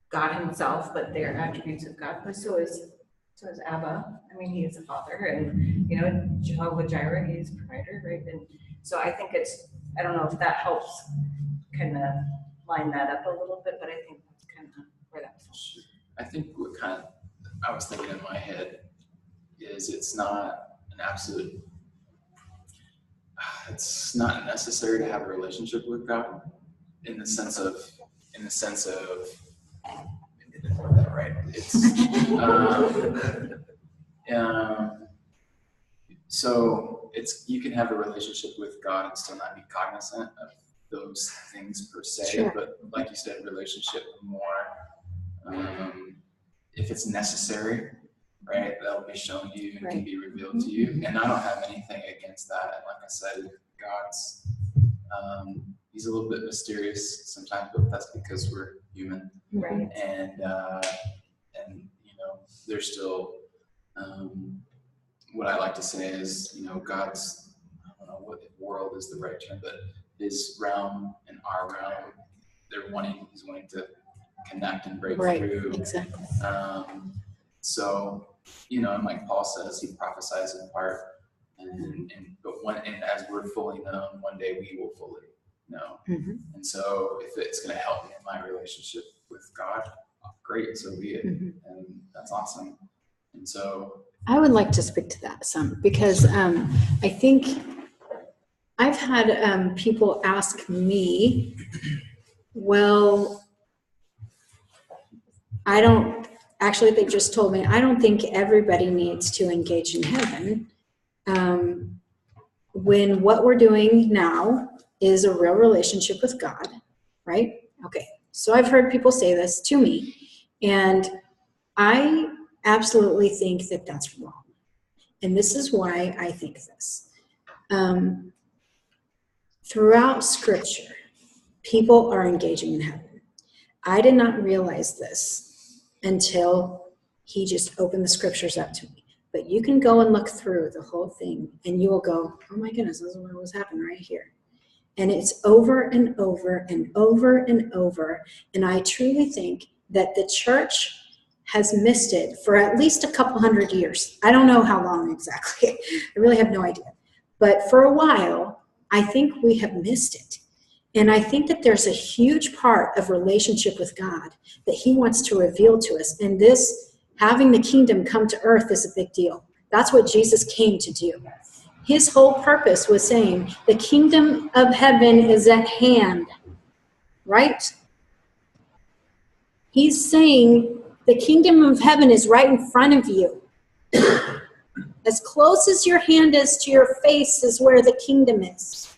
God Himself, but they're attributes of God. But so is Abba. I mean, He is a father, and Jehovah Jireh, He is a provider, right? And so I think I don't know if that helps kind of line that up a little bit, but I think that's kind of where that falls. I think I was thinking in my head, is it's not an absolute, it's not necessary to have a relationship with God in the sense of, right? It's, so you can have a relationship with God and still not be cognizant of those things per se, Sure. but like you said, relationship more, if it's necessary, right, that'll be shown to you and can be revealed to you. And I don't have anything against that. And like I said, God's, he's a little bit mysterious sometimes, but that's because we're human. Right. And you know, there's still, what I like to say is, you know, God's, I don't know what world is the right term, but his realm and our realm, he's wanting to connect and break through. Exactly. So, you know, and like Paul says, he prophesies in part, and as we're fully known, one day we will fully know. And so, if it's going to help me in my relationship with God, great, so be it, and that's awesome. And so, I would like to speak to that some, because I think I've had people ask me, well, they just told me, I don't think everybody needs to engage in heaven when what we're doing now is a real relationship with God, right? Okay, so I've heard people say this to me, and I absolutely think that that's wrong. And this is why I think this. Throughout Scripture, people are engaging in heaven. I did not realize this until he just opened the Scriptures up to me. But you can go and look through the whole thing, and you will go, oh my goodness, this is what was happening right here. And it's over and over and over and over. And I truly think that the church has missed it for at least a couple hundred years. I don't know how long exactly. I really have no idea. But for a while, I think we have missed it. And I think that there's a huge part of relationship with God that he wants to reveal to us. And this, having the kingdom come to earth, is a big deal. That's what Jesus came to do. His whole purpose was saying, the kingdom of heaven is at hand, right? He's saying, the kingdom of heaven is right in front of you. As close as your hand is to your face is where the kingdom is.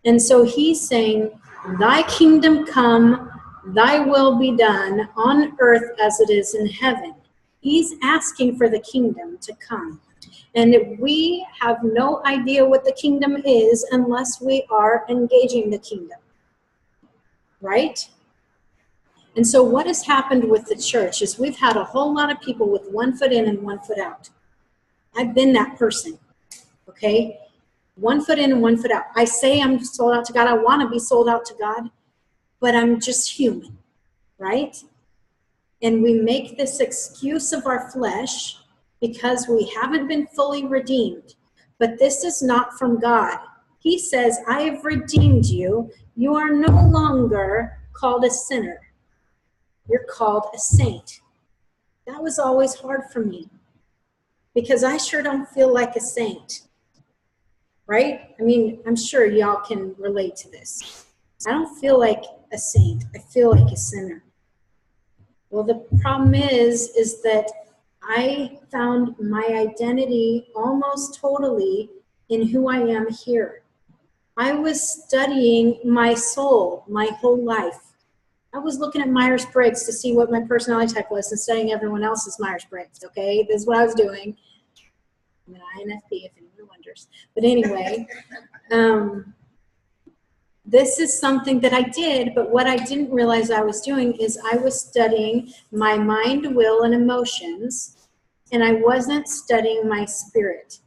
And so he's saying, thy kingdom come, thy will be done on earth as it is in heaven. He's asking for the kingdom to come. And we have no idea what the kingdom is unless we are engaging the kingdom. Right? And so what has happened with the church is we've had a whole lot of people with one foot in and one foot out. I've been that person. Okay? One foot in and one foot out. I say I'm sold out to God. I want to be sold out to God, but I'm just human. Right? And we make this excuse of our flesh because we haven't been fully redeemed. But this is not from God. He says, I have redeemed you. You are no longer called a sinner. You're called a saint. That was always hard for me because I sure don't feel like a saint. Right? I mean, I'm sure y'all can relate to this. I don't feel like a saint. I feel like a sinner. Well, the problem is that I found my identity almost totally in who I am here. I was studying my soul my whole life. I was looking at Myers-Briggs to see what my personality type was and studying everyone else's Myers-Briggs, okay? This is what I was doing. I'm an INFP, if anyone wonders. But anyway, this is something that I did, but what I didn't realize I was doing is I was studying my mind, will, and emotions, and I wasn't studying my spirit.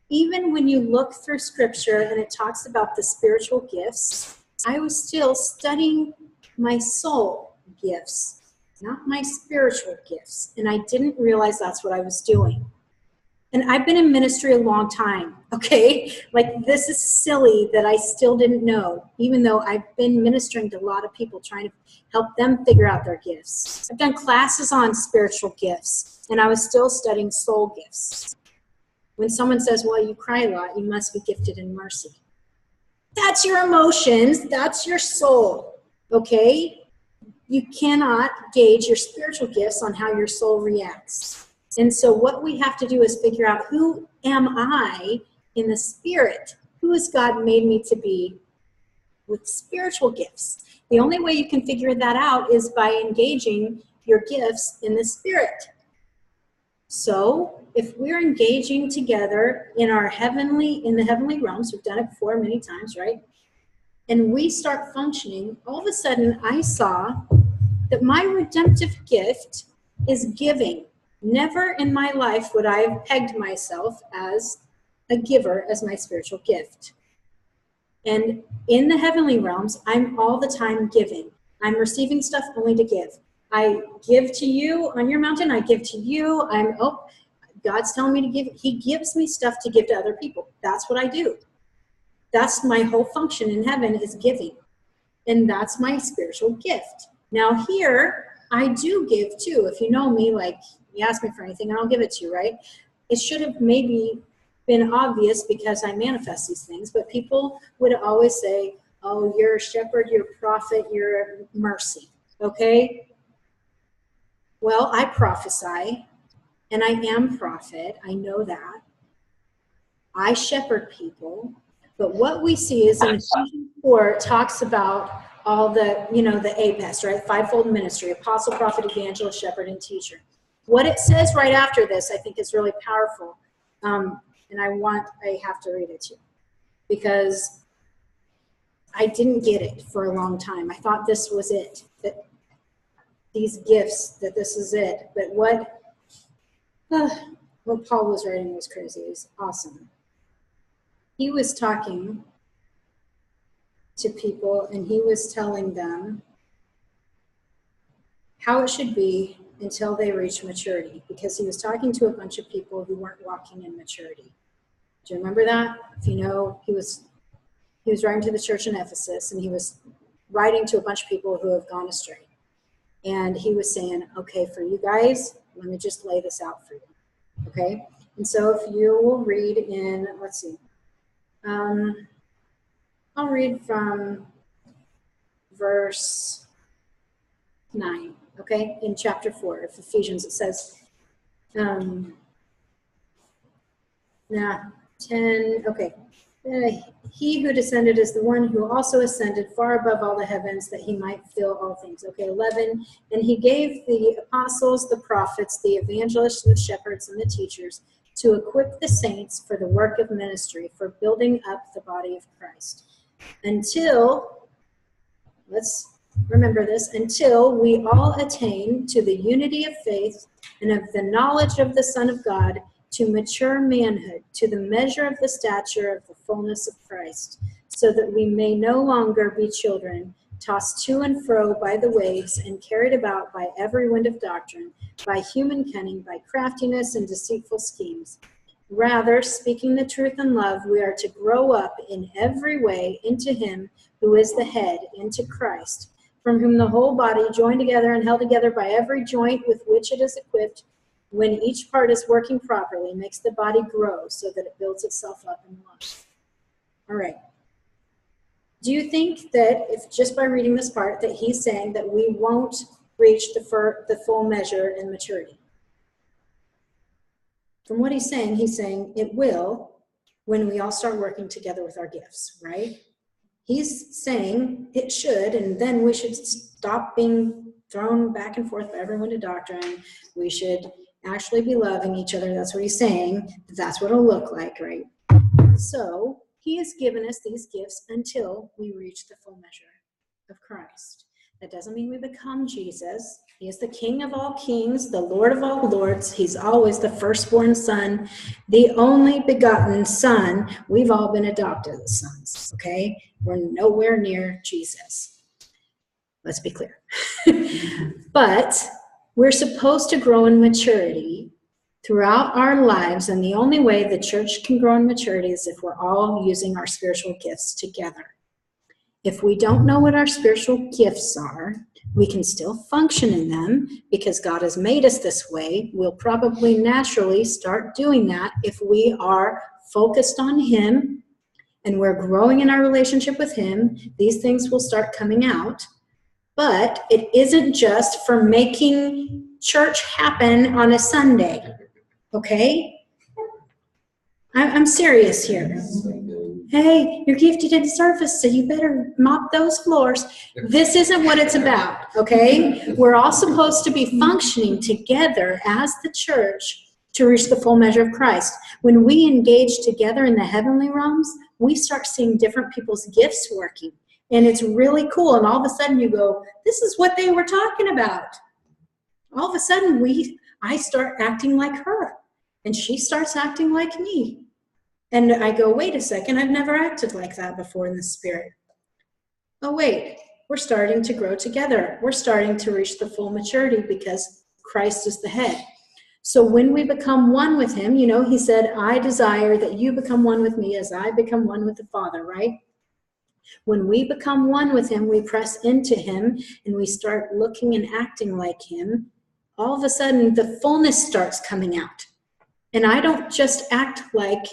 Even when you look through Scripture and it talks about the spiritual gifts, I was still studying my soul gifts, not my spiritual gifts, and I didn't realize that's what I was doing. And I've been in ministry a long time, okay? Like, this is silly that I still didn't know, even though I've been ministering to a lot of people, trying to help them figure out their gifts. I've done classes on spiritual gifts. and I was still studying soul gifts. When someone says, well, you cry a lot, you must be gifted in mercy. That's your emotions. That's your soul. Okay? You cannot gauge your spiritual gifts on how your soul reacts. And so what we have to do is figure out, who am I in the spirit? Who has God made me to be with spiritual gifts? The only way you can figure that out is by engaging your gifts in the spirit. So if we're engaging together in the heavenly realms, we've done it before many times, right? And we start functioning, all of a sudden I saw that my redemptive gift is giving. Never in my life would I have pegged myself as a giver as my spiritual gift. And in the heavenly realms, I'm all the time giving. I'm receiving stuff only to give. I give to you on your mountain. I give to you. God's telling me to give. He gives me stuff to give to other people. That's what I do. That's my whole function in heaven, is giving. And that's my spiritual gift. Now here, I do give too. If you know me, like, you ask me for anything and I'll give it to you, right? It should have maybe been obvious because I manifest these things, but people would always say, oh, you're a shepherd, you're a prophet, you're mercy, okay? Well, I prophesy, and I am prophet. I know that. I shepherd people, but what we see is in Ephesians 4, it talks about all the, the APEST, right? Fivefold ministry: apostle, prophet, evangelist, shepherd, and teacher. What it says right after this, I think, is really powerful. And I have to read it to you, because I didn't get it for a long time. I thought this was it, that these gifts, that this is it. But what Paul was writing was crazy. It was awesome. He was talking to people, and he was telling them how it should be until they reach maturity, because he was talking to a bunch of people who weren't walking in maturity. Do you remember that? If you know, he was writing to the church in Ephesus, and he was writing to a bunch of people who have gone astray. And he was saying, okay, for you guys, let me just lay this out for you. Okay? And so if you will read in, let's see, I'll read from verse 9, okay? In chapter 4 of Ephesians, it says, 10, okay. He who descended is the one who also ascended far above all the heavens, that he might fill all things. Okay, 11, and he gave the apostles, the prophets, the evangelists, the shepherds, and the teachers to equip the saints for the work of ministry, for building up the body of Christ. Until, let's remember this, until we all attain to the unity of faith and of the knowledge of the Son of God, to mature manhood, to the measure of the stature of the fullness of Christ, so that we may no longer be children, tossed to and fro by the waves and carried about by every wind of doctrine, by human cunning, by craftiness and deceitful schemes. Rather, speaking the truth in love, we are to grow up in every way into him who is the head, into Christ, from whom the whole body, joined together and held together by every joint with which it is equipped, when each part is working properly, makes the body grow so that it builds itself up in love. All right. Do you think that if just by reading this part that he's saying that we won't reach the full measure in maturity? From what he's saying it will when we all start working together with our gifts, right? He's saying it should, and then we should stop being thrown back and forth by everyone to doctrine. We should actually be loving each other. That's what he's saying. That's what it'll look like, right? So he has given us these gifts until we reach the full measure of Christ. That doesn't mean we become Jesus. He is the King of all kings, the Lord of all lords. He's always the firstborn son, the only begotten son. We've all been adopted as sons, okay? We're nowhere near Jesus. Let's be clear. But we're supposed to grow in maturity throughout our lives, and the only way the church can grow in maturity is if we're all using our spiritual gifts together. If we don't know what our spiritual gifts are, We can still function in them because God has made us this way. We'll probably naturally start doing that if we are focused on Him and we're growing in our relationship with Him. These things will start coming out. But it isn't just for making church happen on a Sunday, okay? I'm serious here. Hey, you're gifted in service, so you better mop those floors. This isn't what it's about, okay? We're all supposed to be functioning together as the church to reach the full measure of Christ. When we engage together in the heavenly realms, we start seeing different people's gifts working. And it's really cool. And all of a sudden you go, this is what they were talking about. All of a sudden I start acting like her. And she starts acting like me. And I go, wait a second, I've never acted like that before in the Spirit. Oh, wait, we're starting to grow together. We're starting to reach the full maturity because Christ is the head. So when we become one with Him, you know, He said, I desire that you become one with me as I become one with the Father, right? When we become one with Him, we press into Him and we start looking and acting like Him. All of a sudden, the fullness starts coming out. And I don't just act like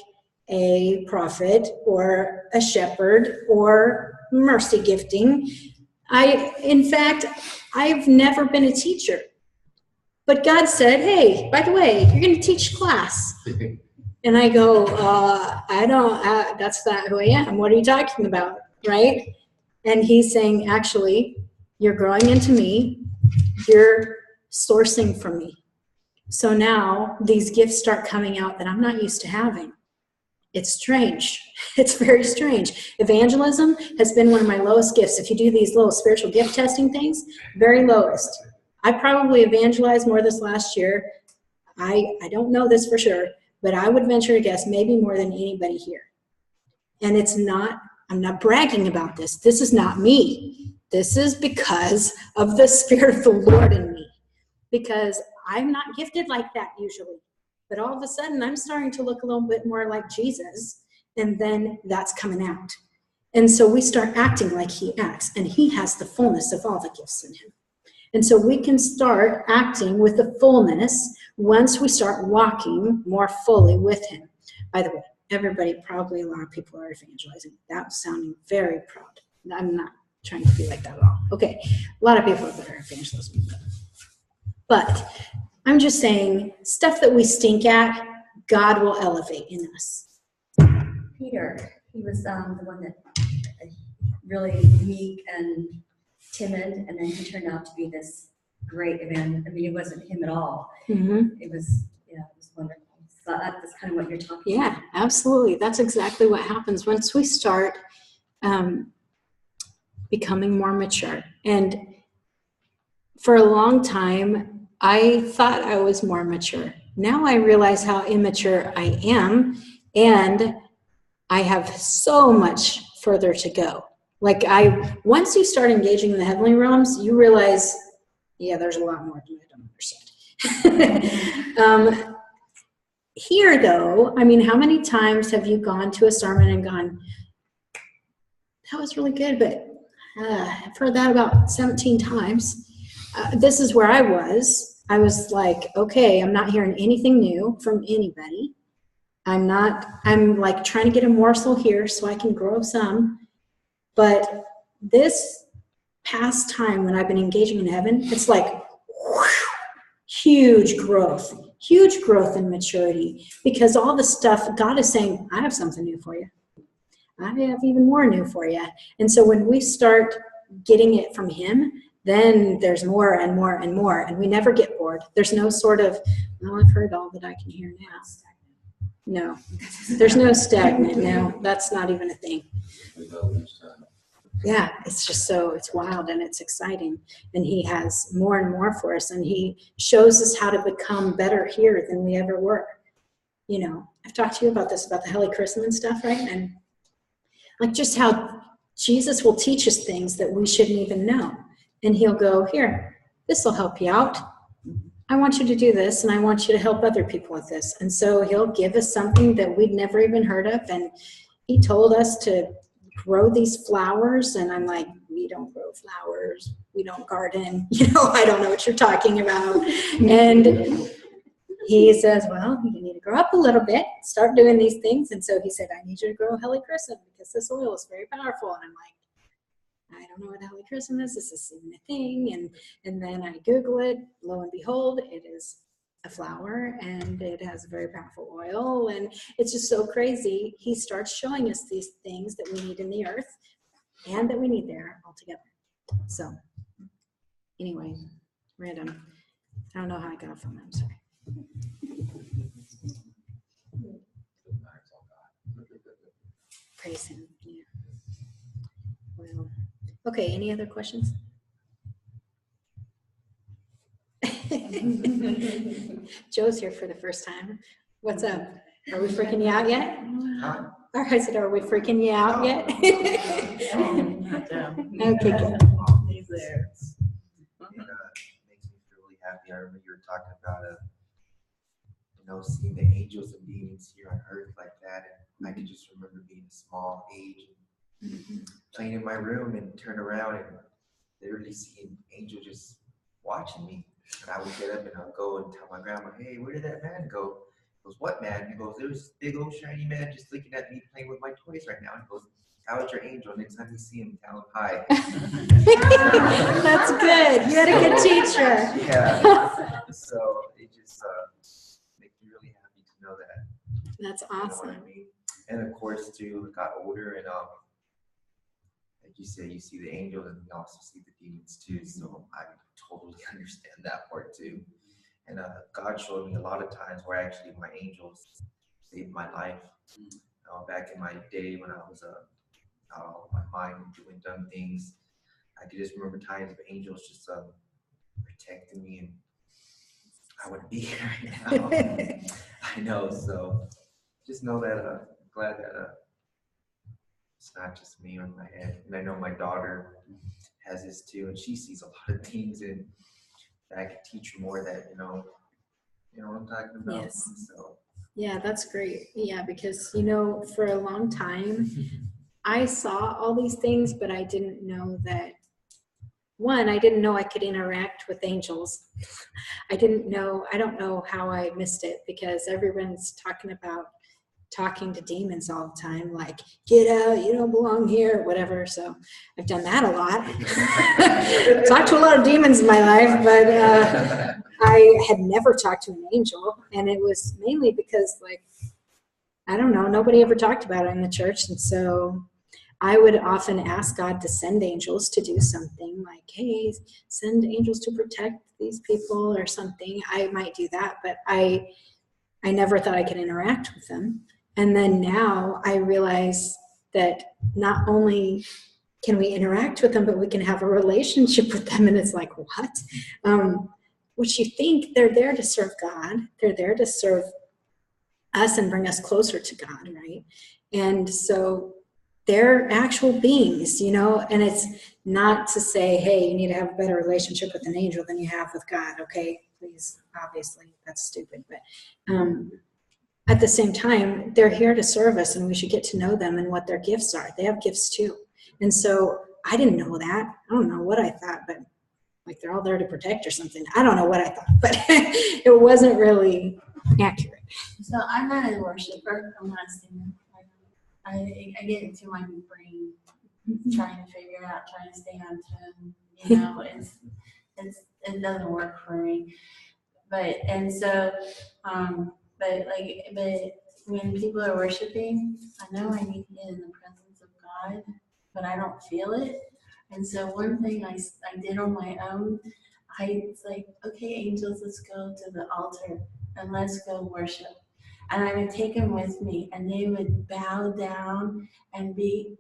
a prophet or a shepherd or mercy gifting. In fact, I've never been a teacher. But God said, hey, by the way, you're going to teach class. And I go, that's not who I am. What are you talking about? Right? And He's saying, actually, you're growing into me. You're sourcing from me. So now these gifts start coming out that I'm not used to having. It's strange. It's very strange. Evangelism has been one of my lowest gifts. If you do these little spiritual gift testing things, very lowest. I probably evangelized more this last year. I don't know this for sure, but I would venture to guess maybe more than anybody here. And I'm not bragging about this. This is not me. This is because of the Spirit of the Lord in me. Because I'm not gifted like that usually. But all of a sudden, I'm starting to look a little bit more like Jesus, and then that's coming out. And so we start acting like He acts, and He has the fullness of all the gifts in Him. And so we can start acting with the fullness once we start walking more fully with Him. By the way, everybody, probably a lot of people are evangelizing. That was sounding very proud. I'm not trying to be like that at all. Okay, a lot of people are better at evangelism. But I'm just saying, stuff that we stink at, God will elevate in us. Peter, he was the one that really meek and timid, and then he turned out to be this great evangelist. I mean, it wasn't him at all. Mm-hmm. It was wonderful. So that's kind of what you're talking about. Yeah, absolutely. That's exactly what happens once we start becoming more mature. And for a long time, I thought I was more mature. Now I realize how immature I am, and I have so much further to go. Once you start engaging in the heavenly realms, you realize, yeah, there's a lot more I don't understand. Here, though, I mean, how many times have you gone to a sermon and gone, that was really good, but I've heard that about 17 times. This is where I was. I was like, okay, I'm not hearing anything new from anybody. I'm like trying to get a morsel here so I can grow some. But this past time when I've been engaging in heaven, it's like huge growth in maturity, because all the stuff God is saying, I have something new for you. I have even more new for you. And so when we start getting it from Him, then there's more and more and more, and we never get bored. There's no sort of, well, I've heard all that I can hear now. No, there's no stagnant. No, that's not even a thing. Yeah, it's just it's wild and it's exciting. And He has more and more for us, and He shows us how to become better here than we ever were. You know, I've talked to you about this, about the Heli Chrism and stuff, right? And like just how Jesus will teach us things that we shouldn't even know. And He'll go, here, this will help you out. I want you to do this, and I want you to help other people with this. And so He'll give us something that we'd never even heard of. And He told us to grow these flowers. And I'm like, we don't grow flowers. we don't garden, I don't know what you're talking about. And he says, well, you need to grow up a little bit, start doing these things. And so he said, I need you to grow helichrysum because this oil is very powerful. And I'm like, I don't know what helichrysum is. Is this even a thing? And then I Google it. Lo and behold, it is a flower and it has a very powerful oil. And it's just so crazy. He starts showing us these things that we need in the earth and that we need there all together. So anyway, random. I don't know how I got off on that. I'm sorry. Praise him. Yeah. Well, okay. Any other questions? Joe's here for the first time. What's up? Are we freaking you out yet? Or I said, are we freaking you out yet? Okay, good. He's there. Makes me feel really happy. I remember you were talking about seeing the angels and demons here on earth like that, and I could just remember being a small age and playing in my room and turn around and literally seeing angels just watching me. And I would get up and I'll go and tell my grandma, hey, where did that man go? He goes, what man? He goes, there's this big old shiny man just looking at me playing with my toys right now. He goes, how is your angel? Next time you see him, tell him hi. That's good. You had a good teacher. Yeah. So it just makes me really happy to know that. That's You know awesome. what I mean? And of course, too, I got older and like you say, you see the angels and you also see the demons too. So I totally understand that part too. And God showed me a lot of times where actually my angels saved my life. Back in my day when I was my mind doing dumb things, I could just remember times of angels just protecting me, and I wouldn't be here right now. I know, so just know that I'm glad that it's not just me on my head. And I know my daughter has this too, and she sees a lot of things, and I could teach her more that, you know what I'm talking about. Yes. So Yeah, that's great. Yeah, because, for a long time, I saw all these things, but I didn't know that, I didn't know I could interact with angels. I don't know how I missed it, because everyone's talking about talking to demons all the time, like, get out, you don't belong here, whatever. So I've done that a lot. Talked to a lot of demons in my life, but I had never talked to an angel. And it was mainly because, I don't know, nobody ever talked about it in the church. And so I would often ask God to send angels to do something, like, hey, send angels to protect these people or something. I might do that, but I never thought I could interact with them. And then now I realize that not only can we interact with them, but we can have a relationship with them. And it's like, what? Which you think they're there to serve God. They're there to serve us and bring us closer to God, right? And so they're actual beings, and it's not to say, hey, you need to have a better relationship with an angel than you have with God, okay? Please, obviously, that's stupid. But at the same time, they're here to serve us, and we should get to know them and what their gifts are. They have gifts too. And so I didn't know that. I don't know what I thought, but they're all there to protect or something. I don't know what I thought, but it wasn't really accurate. So I'm not a worshiper. I'm not a singer. I get into my brain trying to figure it out, trying to stay on tune. It doesn't work for me. But when people are worshiping, I know I need to get in the presence of God, but I don't feel it. And so one thing I did on my own, it's like, okay, angels, let's go to the altar and let's go worship. And I would take them with me, and they would bow down and be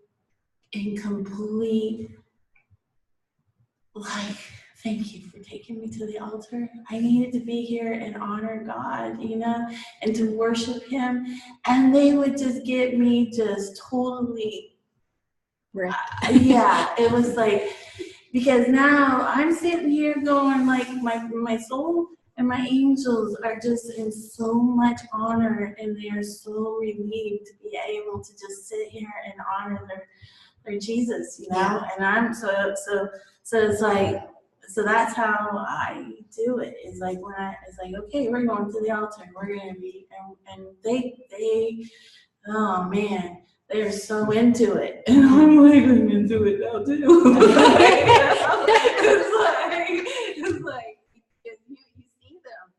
in complete, thank you for taking me to the altar. I needed to be here and honor God, and to worship Him. And they would just get me just totally, yeah, it was because now I'm sitting here going my soul and my angels are just in so much honor, and they are so relieved to be able to just sit here and honor they're Jesus, you know, and I'm so it's like, so that's how I do it. It's like it's like, okay, we're going to the altar, we're gonna be, and they, oh man, they're so into it, and I'm like, I'm into it now too. It's like you see them,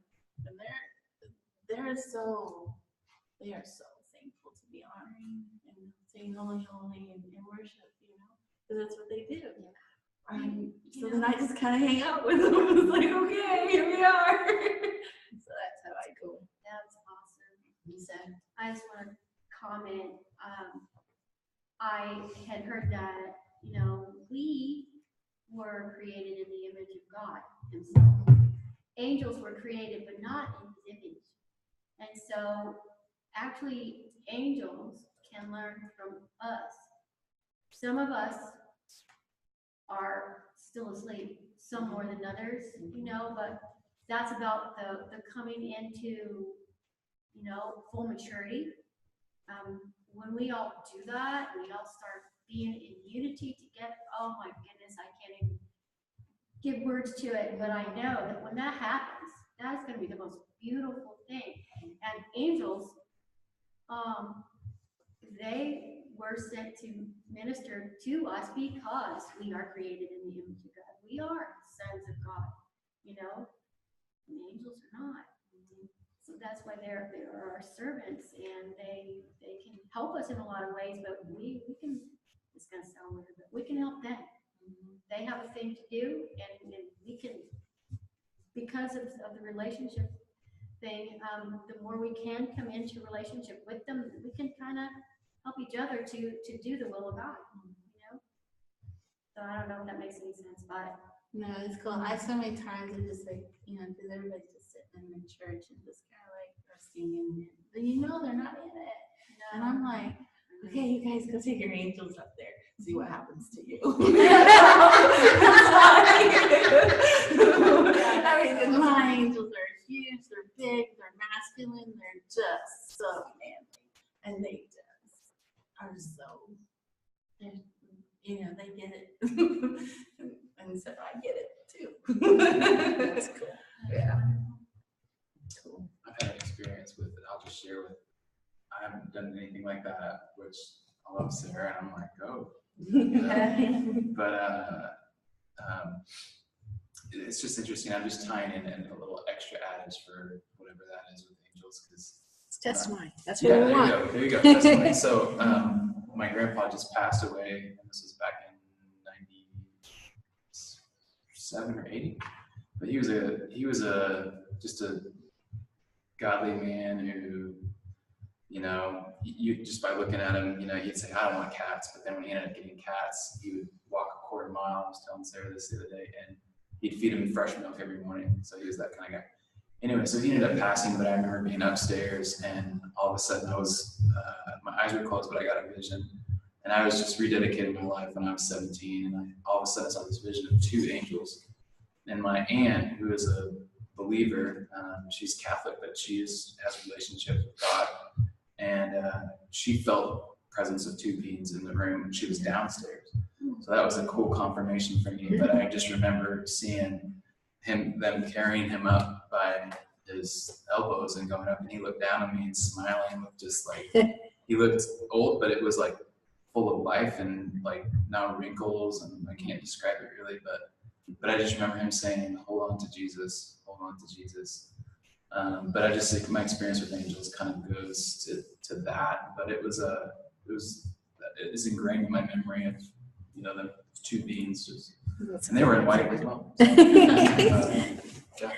and they are so thankful to be honoring and saying holy, holy, and worship, you know, because that's what they do. So then I just kind of hang out with them. It's like, okay, here we are. So that's how I go. That's awesome. So I just want to comment. I had heard that, you know, we were created in the image of God himself. Angels were created, but not in his image. And so actually angels can learn from us. Some of us are still asleep, some more than others, you know, but that's about the coming into, you know, full maturity. When we all do that, we all start being in unity together. Oh my goodness, I can't even give words to it, but I know that when that happens, that's going to be the most beautiful thing. And angels, they were sent to minister to us because we are created in the image of God. We are sons of God, you know, and the angels are not. So that's why they're our servants, and they can help us in a lot of ways, but we can, it's going to sound weird, but we can help them. They have a thing to do, and we can, because of the relationship thing, the more we can come into relationship with them, we can kind of help each other to do the will of God, you know? So I don't know if that makes any sense, but. No, it's cool. I so many times are just like, you know, because everybody's just sitting in the church and just kind of like are singing, but you know they're not in it. And I'm like, okay, you guys go take your angels up there, see what happens to you. I mean, my angels are huge, they're big, they're masculine, they're just so manly, and they just are so, you know, they get it. And so I get it too. That's cool. Yeah. Cool. I've had an experience with it. I'll just share with. I haven't done anything like that, which I love Sarah, and I'm like, oh. You know? But it's just interesting. I'm just tying in a little extra adage for whatever that is with angels, because It's testimony. That's what we want. There you go. Testimony. So my grandpa just passed away, and this was back in 97 or 80. But he was just a godly man who, you know, you just by looking at him, you know, he'd say, I don't want cats. But then when he ended up getting cats, he would walk a quarter mile. I was telling Sarah this the other day, and he'd feed him fresh milk every morning. So he was that kind of guy. Anyway, so he ended up passing, but I remember being upstairs, and all of a sudden I was, my eyes were closed, but I got a vision. And I was just rededicating my life when I was 17, and all of a sudden I saw this vision of two angels. And my aunt, who is a believer, she's Catholic, but she has a relationship with God. And she felt presence of two beings in the room, and she was downstairs. So that was a cool confirmation for me. But I just remember seeing them carrying him up by his elbows and going up, and he looked down at me and smiling, with just like, he looked old, but it was like full of life and like no wrinkles, and I can't describe it really, but I just remember him saying, hold on to Jesus, hold on to Jesus. But I just think my experience with angels kind of goes to that, but it is ingrained in my memory of, you know, the two beings just, and they were in white as well. So, yeah.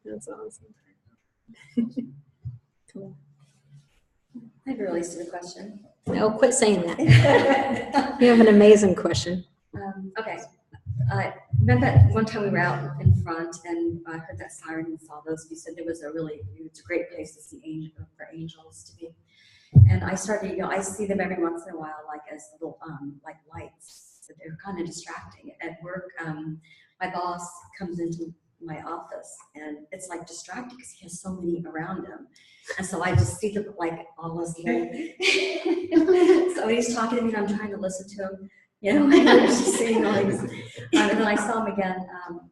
That's awesome. Cool. I have a really silly question. No, quit saying that. You have an amazing question. Okay. Remember that one time we were out in front and I heard that siren and saw those. You said it was a great place to see for angels to be. And I started, you know, I see them every once in a while, like as little, like lights. So they're kind of distracting. At work, my boss comes into my office and it's like distracting because he has so many around him. And so I just see them like almost like, so he's talking to me and I'm trying to listen to him. You know, I was just seeing all these. And then I saw him again,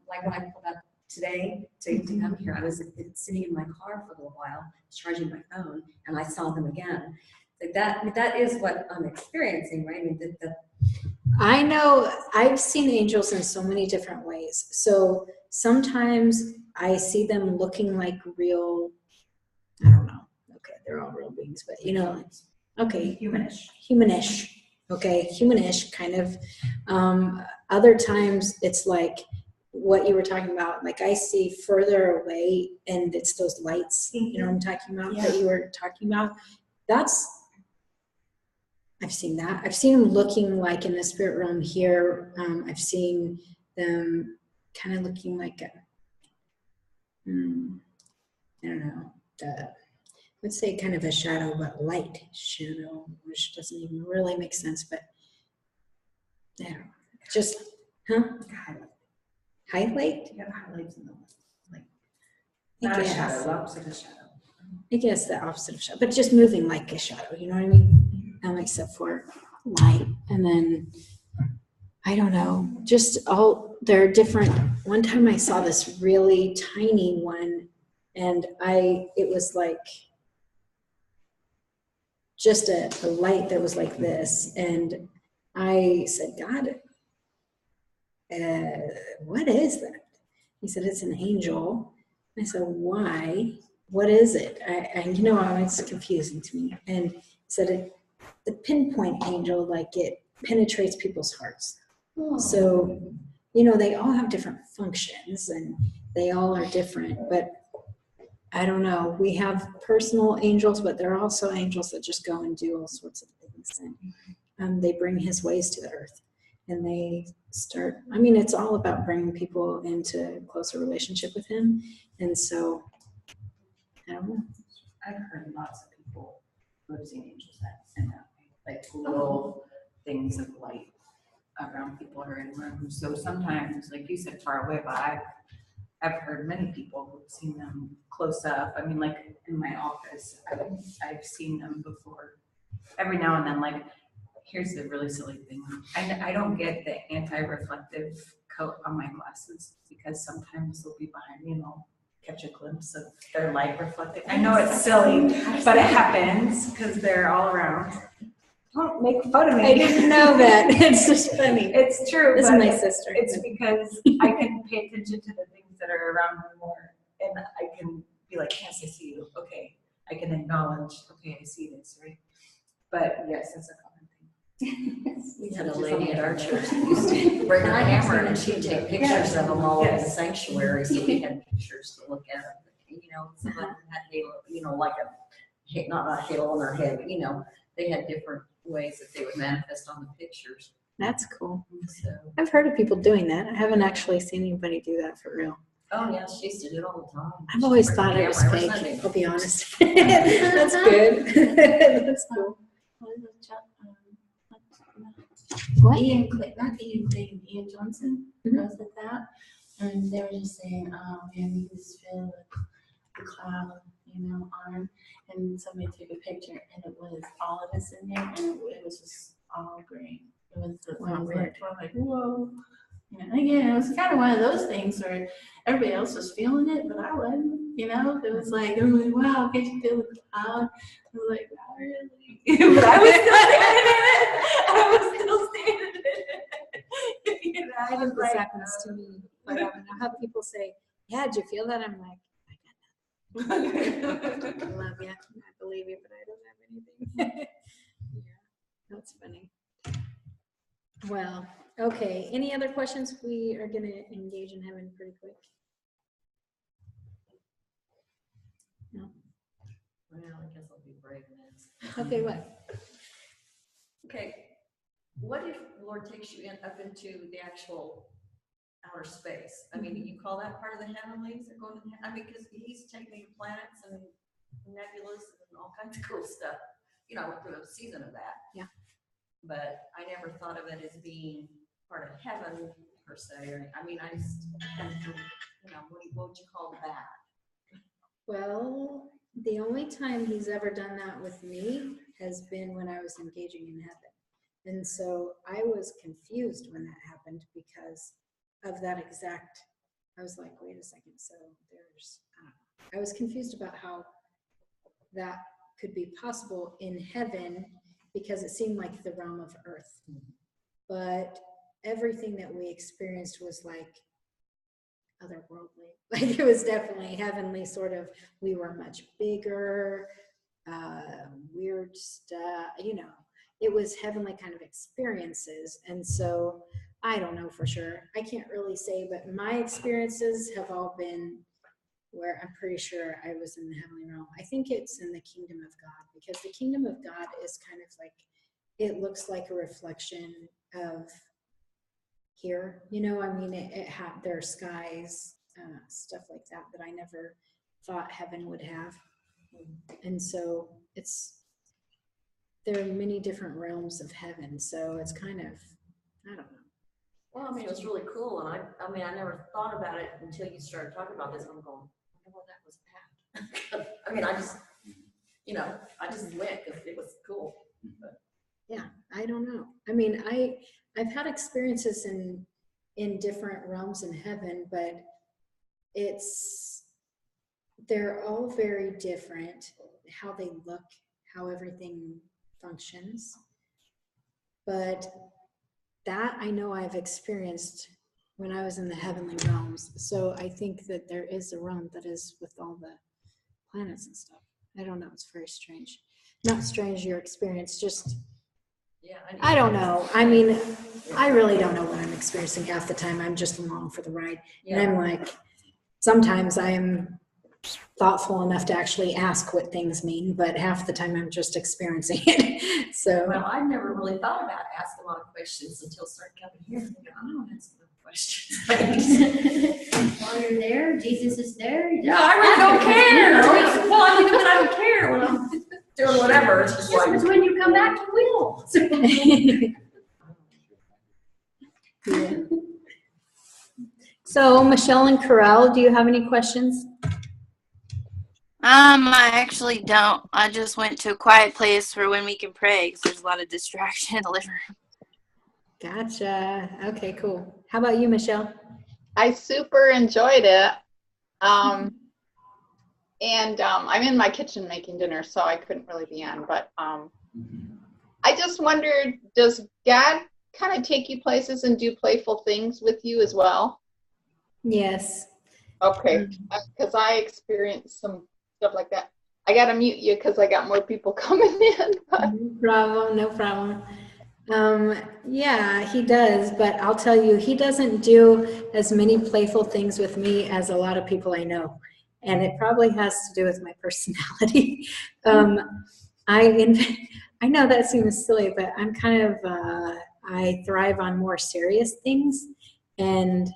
like when I pulled up today to come here. I was sitting in my car for a little while, charging my phone, and I saw them again. Like that is what I'm experiencing, right? I mean, I know I've seen angels in so many different ways. So sometimes I see them looking like real, I don't know. Okay, they're all real beings, but you know, okay. Humanish. Okay, humanish kind of. Other times it's like what you were talking about. Like I see further away and it's those lights, you know what I'm talking about, that you were talking about. I've seen that. I've seen them looking like in the spirit realm here. I've seen them kind of looking like a, I don't know, let's say kind of a shadow, but light shadow, which doesn't even really make sense, but I don't know. Just, highlight? Yeah, highlights in the like. I Not a guess. shadow, opposite of shadow. I guess the opposite of shadow, but just moving like a shadow, you know what I mean? Except for light. And then, I don't know, just they're different. One time I saw this really tiny one and it was like just a light that was like this. And I said, God, what is that? He said, it's an angel. I said, why? What is it? It's confusing to me. And he said, the pinpoint angel, like it penetrates people's hearts. Oh. So, they all have different functions and they all are different, but I don't know. We have personal angels, but there are also angels that just go and do all sorts of things. And they bring his ways to the earth. And they start, it's all about bringing people into a closer relationship with him. And so, I don't know. I've heard lots of people who have seen angels in that way, like little things of light around people who are in rooms. So sometimes, like you said, far away, but I've heard many people who've seen them close up. Like in my office, I've seen them before. Every now and then, like, here's the really silly thing. I don't get the anti-reflective coat on my glasses because sometimes they'll be behind me and I'll catch a glimpse of their light reflecting. I know it's silly, but it happens because they're all around. Don't make fun of me. I didn't know that. It's just funny. It's true. This is my sister. It's because I can pay attention to the things that are around me more, and I can be like, yes, I see you. Okay, I can acknowledge. Okay, I see this, right? But yes, that's a common thing. We had a lady at our church that used to bring her camera and she'd take pictures of them all over the sanctuary, so we had pictures to look at. Some of them had halo, like not a halo on their head, but they had different ways that they would manifest on the pictures. That's cool. So, I've heard of people doing that. I haven't actually seen anybody do that for real. oh yeah, she used to do it all the time. I've always thought it was fake. I'll be honest. That's good. That's cool. What? Ian Johnson knows that. And they were just saying, oh man, you just feel the cloud, on him. And somebody took a picture and it was all of us in there and it was just all green. It was like, whoa. Again, it was kind of one of those things where everybody else was feeling it, but I wasn't, it was like, everybody, wow, can't you feel the cloud? I was like, not really. But I was still standing in it. I think this happens to me. But I don't know how people say, yeah, did you feel that? I'm like, I love you. I believe you, but I don't have anything. Yeah, that's funny. Well, okay. Any other questions? We are going to engage in heaven pretty quick. No. Well, I guess I'll be brave next. Okay, what? Okay. What if the Lord takes you up into the actual outer space? You call that part of the heavenlies? Or going to because he's taking you planets and nebulas and all kinds of cool stuff. Through a season of that. Yeah. But I never thought of it as being part of heaven per se. I just, what would you call that? Well, the only time he's ever done that with me has been when I was engaging in heaven. And so I was confused when that happened because of that exact, I was like, wait a second, so there's, I was confused about how that could be possible in heaven because it seemed like the realm of earth. But everything that we experienced was like otherworldly. Like it was definitely heavenly, sort of, we were much bigger, weird stuff, you know, it was heavenly kind of experiences. And so I don't know for sure. I can't really say, but my experiences have all been where I'm pretty sure I was in the heavenly realm. I think it's in the kingdom of God, because the kingdom of God is kind of like, it looks like a reflection of here, you know, I mean, it had their skies, stuff like that, that I never thought heaven would have. And so there are many different realms of heaven. So it's kind of, I don't know. Well, I mean, it was really cool, and I mean, I never thought about it until you started talking about this, and I'm going, I wonder what that was at. I mean, I just, you know, I just went because it was cool. But. Yeah, I don't know. I mean, I've had experiences in different realms in heaven, but they're all very different, how they look, how everything functions. But that I know I've experienced when I was in the heavenly realms. So I think that there is a realm that is with all the planets and stuff. I don't know. It's very strange. Not strange, your experience, just, yeah, I don't know. I mean, I really don't know what I'm experiencing half the time. I'm just along for the ride. Yeah. And I'm like, sometimes I'm thoughtful enough to actually ask what things mean, but half the time I'm just experiencing it. So, well, I never really thought about asking a lot of questions until I started coming here. I don't ask enough questions. While you're there, Jesus is there. Yeah, I really don't care. Well, I mean, but I don't care when I'm doing whatever. It's just like, when you come back, you will. Yeah. So, Michelle and Corel, do you have any questions? I actually don't. I just went to a quiet place for when we can pray because there's a lot of distraction in the living room. Gotcha. Okay, cool. How about you, Michelle? I super enjoyed it. I'm in my kitchen making dinner, so I couldn't really be on. But I just wondered, does God kind of take you places and do playful things with you as well? Yes. Okay, because I experienced some stuff like that. I got to mute you because I got more people coming in. No problem. Yeah, he does, but I'll tell you, he doesn't do as many playful things with me as a lot of people I know. And it probably has to do with my personality. I know that seems silly, but I'm kind of, I thrive on more serious things. And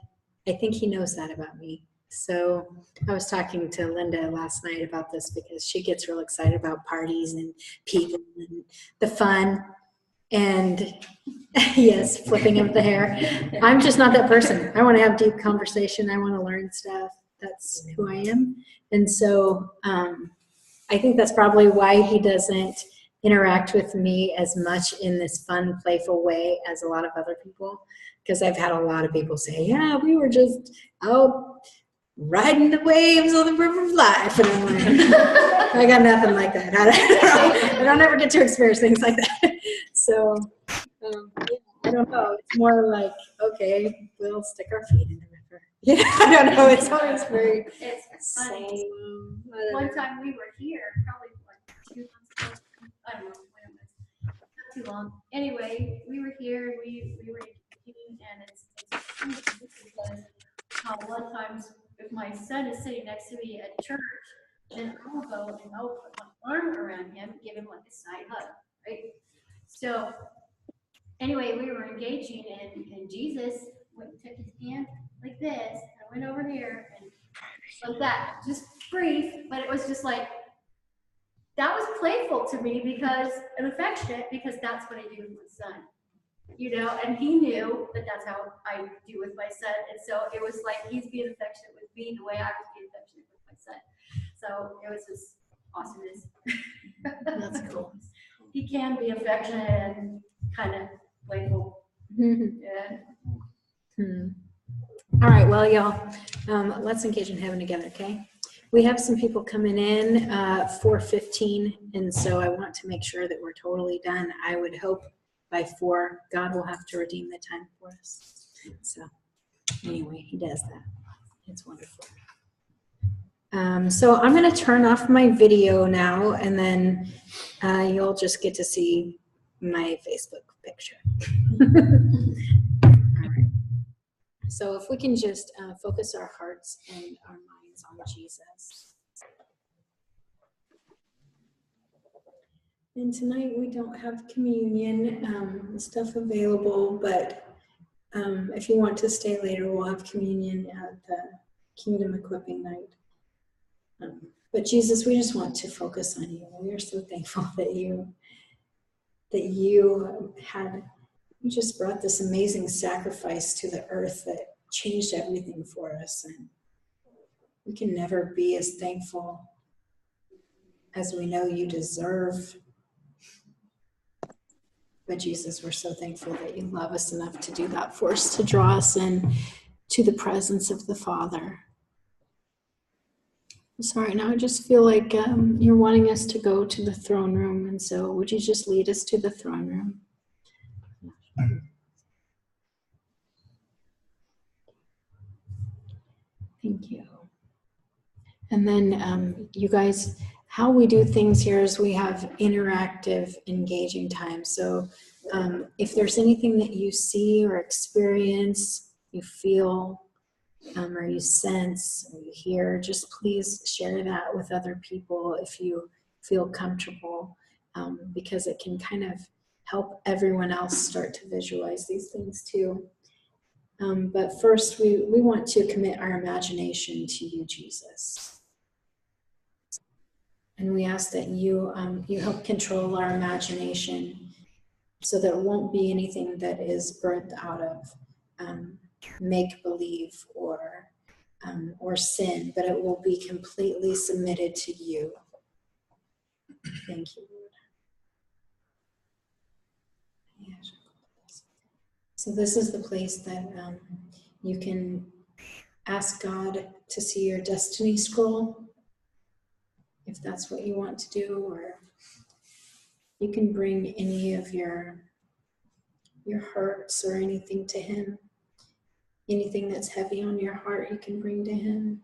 I think he knows that about me. So I was talking to Linda last night about this because she gets real excited about parties and people and the fun. And yes, flipping of the hair. I'm just not that person. I want to have deep conversation. I want to learn stuff. That's who I am. And so I think that's probably why he doesn't interact with me as much in this fun, playful way as a lot of other people. Because I've had a lot of people say, yeah, we were just out riding the waves on the river of life. And I'm like, I got nothing like that. I don't ever get to experience things like that. So, yeah, I don't know. It's more like, okay, we'll stick our feet in the river. Yeah, I don't know. It's always very funny. One time we were here, probably like 2 months ago. I don't know when it was. Not too long. Anyway, we were here. We were eating, and it's funny because one time if my son is sitting next to me at church, then I'll go and I'll put my arm around him, give him like a side hug, right? So anyway, we were engaging, and Jesus went and took his hand like this, and I went over here and like that, just brief, but it was just like, that was playful to me because, and affectionate, because that's what I do with my son. You know, and he knew that that's how I do with my son. And so it was like he's being affectionate with me the way I was being affectionate with my son. So it was just awesomeness. That's cool. He can be affectionate and kind of playful. Mhm. Yeah. All right, well, y'all, let's engage in heaven together, okay? We have some people coming in 4:15, and so I want to make sure that we're totally done. I would hope by 4, God will have to redeem the time for us. So anyway, he does that. It's wonderful. So I'm going to turn off my video now, and then you'll just get to see my Facebook picture. All right. So if we can just focus our hearts and our minds on Jesus. And tonight we don't have communion stuff available, but if you want to stay later, we'll have communion at the Kingdom Equipping Night. But Jesus, we just want to focus on you. We are so thankful that you just brought this amazing sacrifice to the earth that changed everything for us. And we can never be as thankful as we know you deserve. But Jesus, we're so thankful that you love us enough to do that for us, to draw us in to the presence of the Father. So right now I just feel like you're wanting us to go to the throne room. And so would you just lead us to the throne room? Thank you. And then you guys, how we do things here is we have interactive, engaging time. So if there's anything that you see or experience, you feel, or you sense, or you hear, just please share that with other people if you feel comfortable, because it can kind of help everyone else start to visualize these things too. But first, we want to commit our imagination to you, Jesus. And we ask that you help control our imagination so there won't be anything that is birthed out of make-believe or sin, but it will be completely submitted to you. Thank you, Lord. So this is the place that you can ask God to see your destiny scroll, if that's what you want to do, or you can bring any of your hurts or anything to him. Anything that's heavy on your heart, you can bring to him.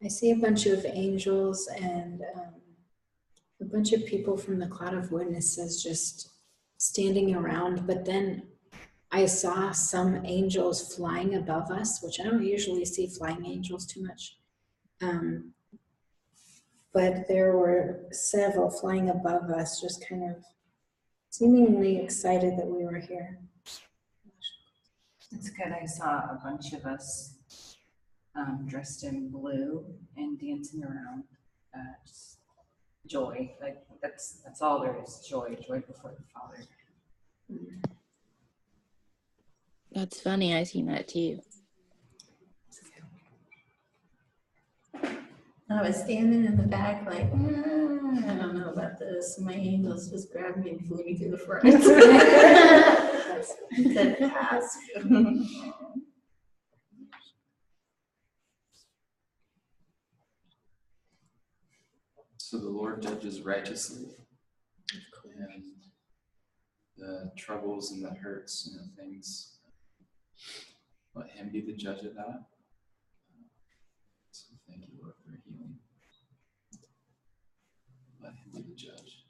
I see a bunch of angels and a bunch of people from the cloud of witnesses just standing around, but then I saw some angels flying above us, which I don't usually see flying angels too much. But there were several flying above us, just kind of seemingly excited that we were here. It's good. I saw a bunch of us dressed in blue and dancing around. Just joy. Like that's all there is. Joy before the Father. That's funny. I seen that too. I was standing in the back like, I don't know about this. My angels just grabbed me and flew me to the front. Said, ask. So the Lord judges righteously, and the troubles and the hurts and the things, let him be the judge of that. So thank you, Lord, for healing. Let him be the judge.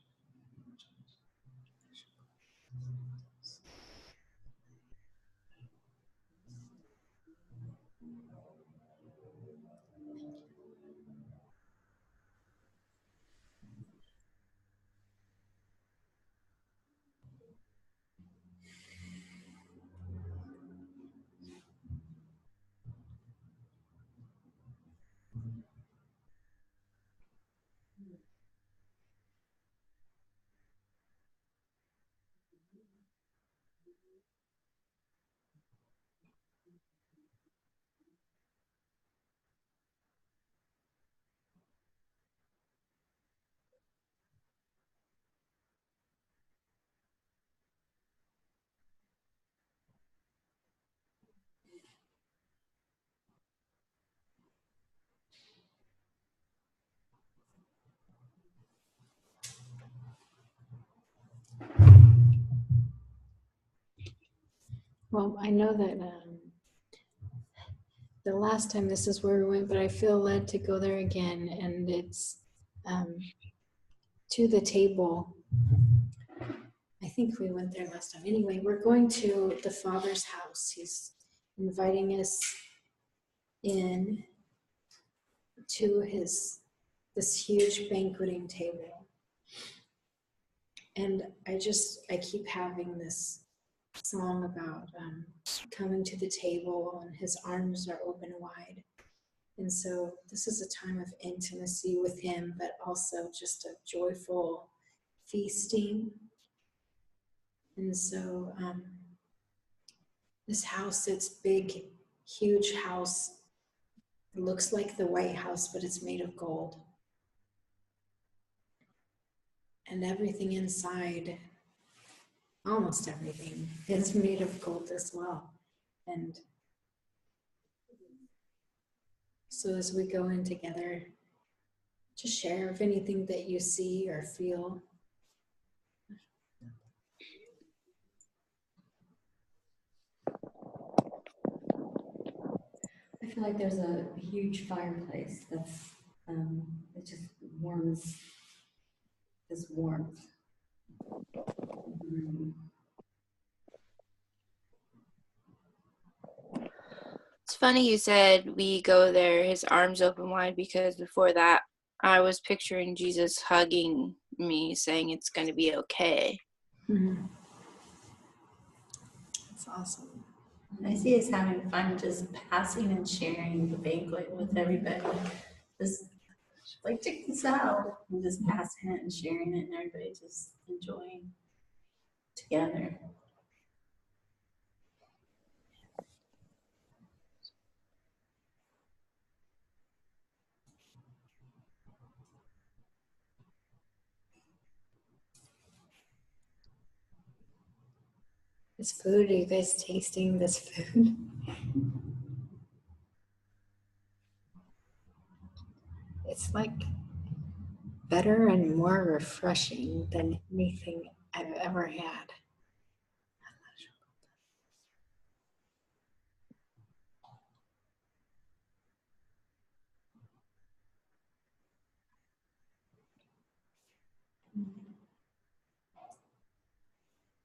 Well, I know that the last time this is where we went, but I feel led to go there again, and it's to the table. I think we went there last time. Anyway, we're going to the Father's house. He's inviting us in to this huge banqueting table. And I keep having this song about coming to the table, and his arms are open wide. And so this is a time of intimacy with him, but also just a joyful feasting. And so this house, it's big, huge house. It looks like the White House, but it's made of gold. And everything inside, almost everything, is made of gold as well. And so as we go in together, just share of anything that you see or feel. I feel like there's a huge fireplace that's, it just warms, this warmth. It's funny you said we go there, his arms open wide, because before that, I was picturing Jesus hugging me, saying it's going to be okay. Mm-hmm. That's awesome. I see us having fun just passing and sharing the banquet with everybody. Just like, check this out. And just passing it and sharing it, and everybody just enjoying together. This food, are you guys tasting this food? It's like better and more refreshing than anything I've ever had.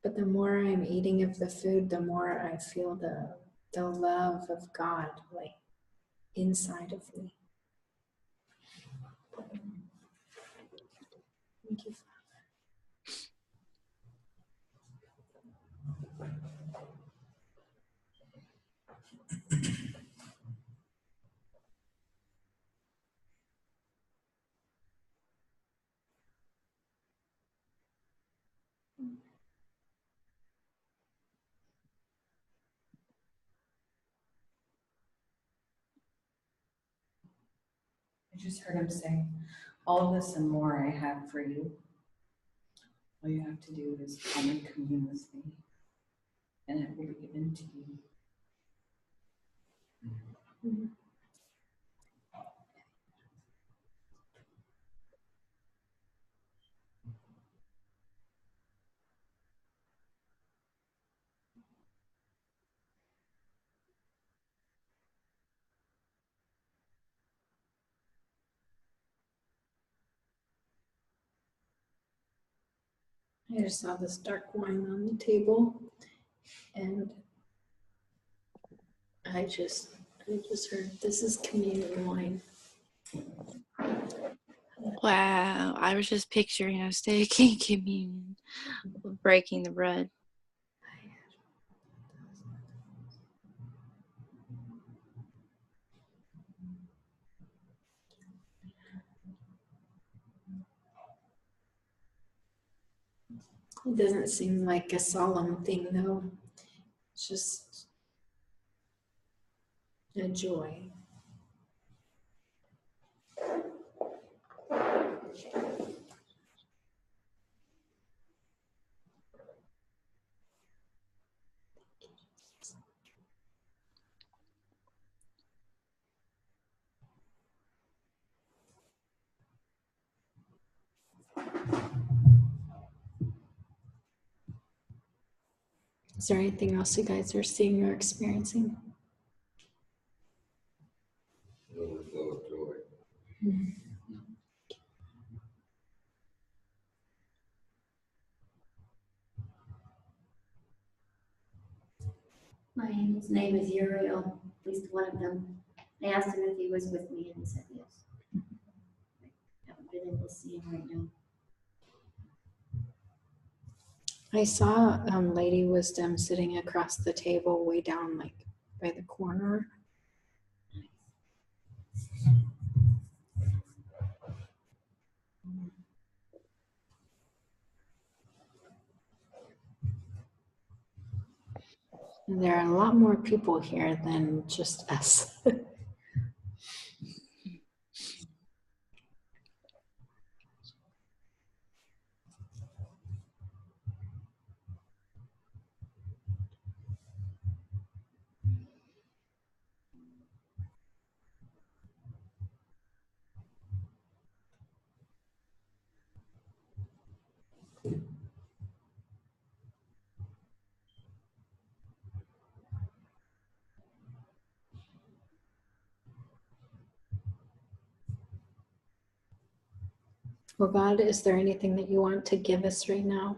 But the more I'm eating of the food, the more I feel the love of God, like inside of me. Thank you, I just heard him say, all this and more I have for you. All you have to do is come and commune with me, and it will be given to you. Mm-hmm. I just saw this dark wine on the table, and I just heard this is communion wine. Wow, I was just picturing us taking communion, breaking the bread. It doesn't seem like a solemn thing, though. It's just a joy. Is there anything else you guys are seeing or experiencing? Overflow of joy. His name is Uriel, at least one of them. I asked him if he was with me, and he said yes. I haven't been able to see him right now. I saw Lady Wisdom sitting across the table way down like by the corner. And there are a lot more people here than just us. Well, God, is there anything that you want to give us right now?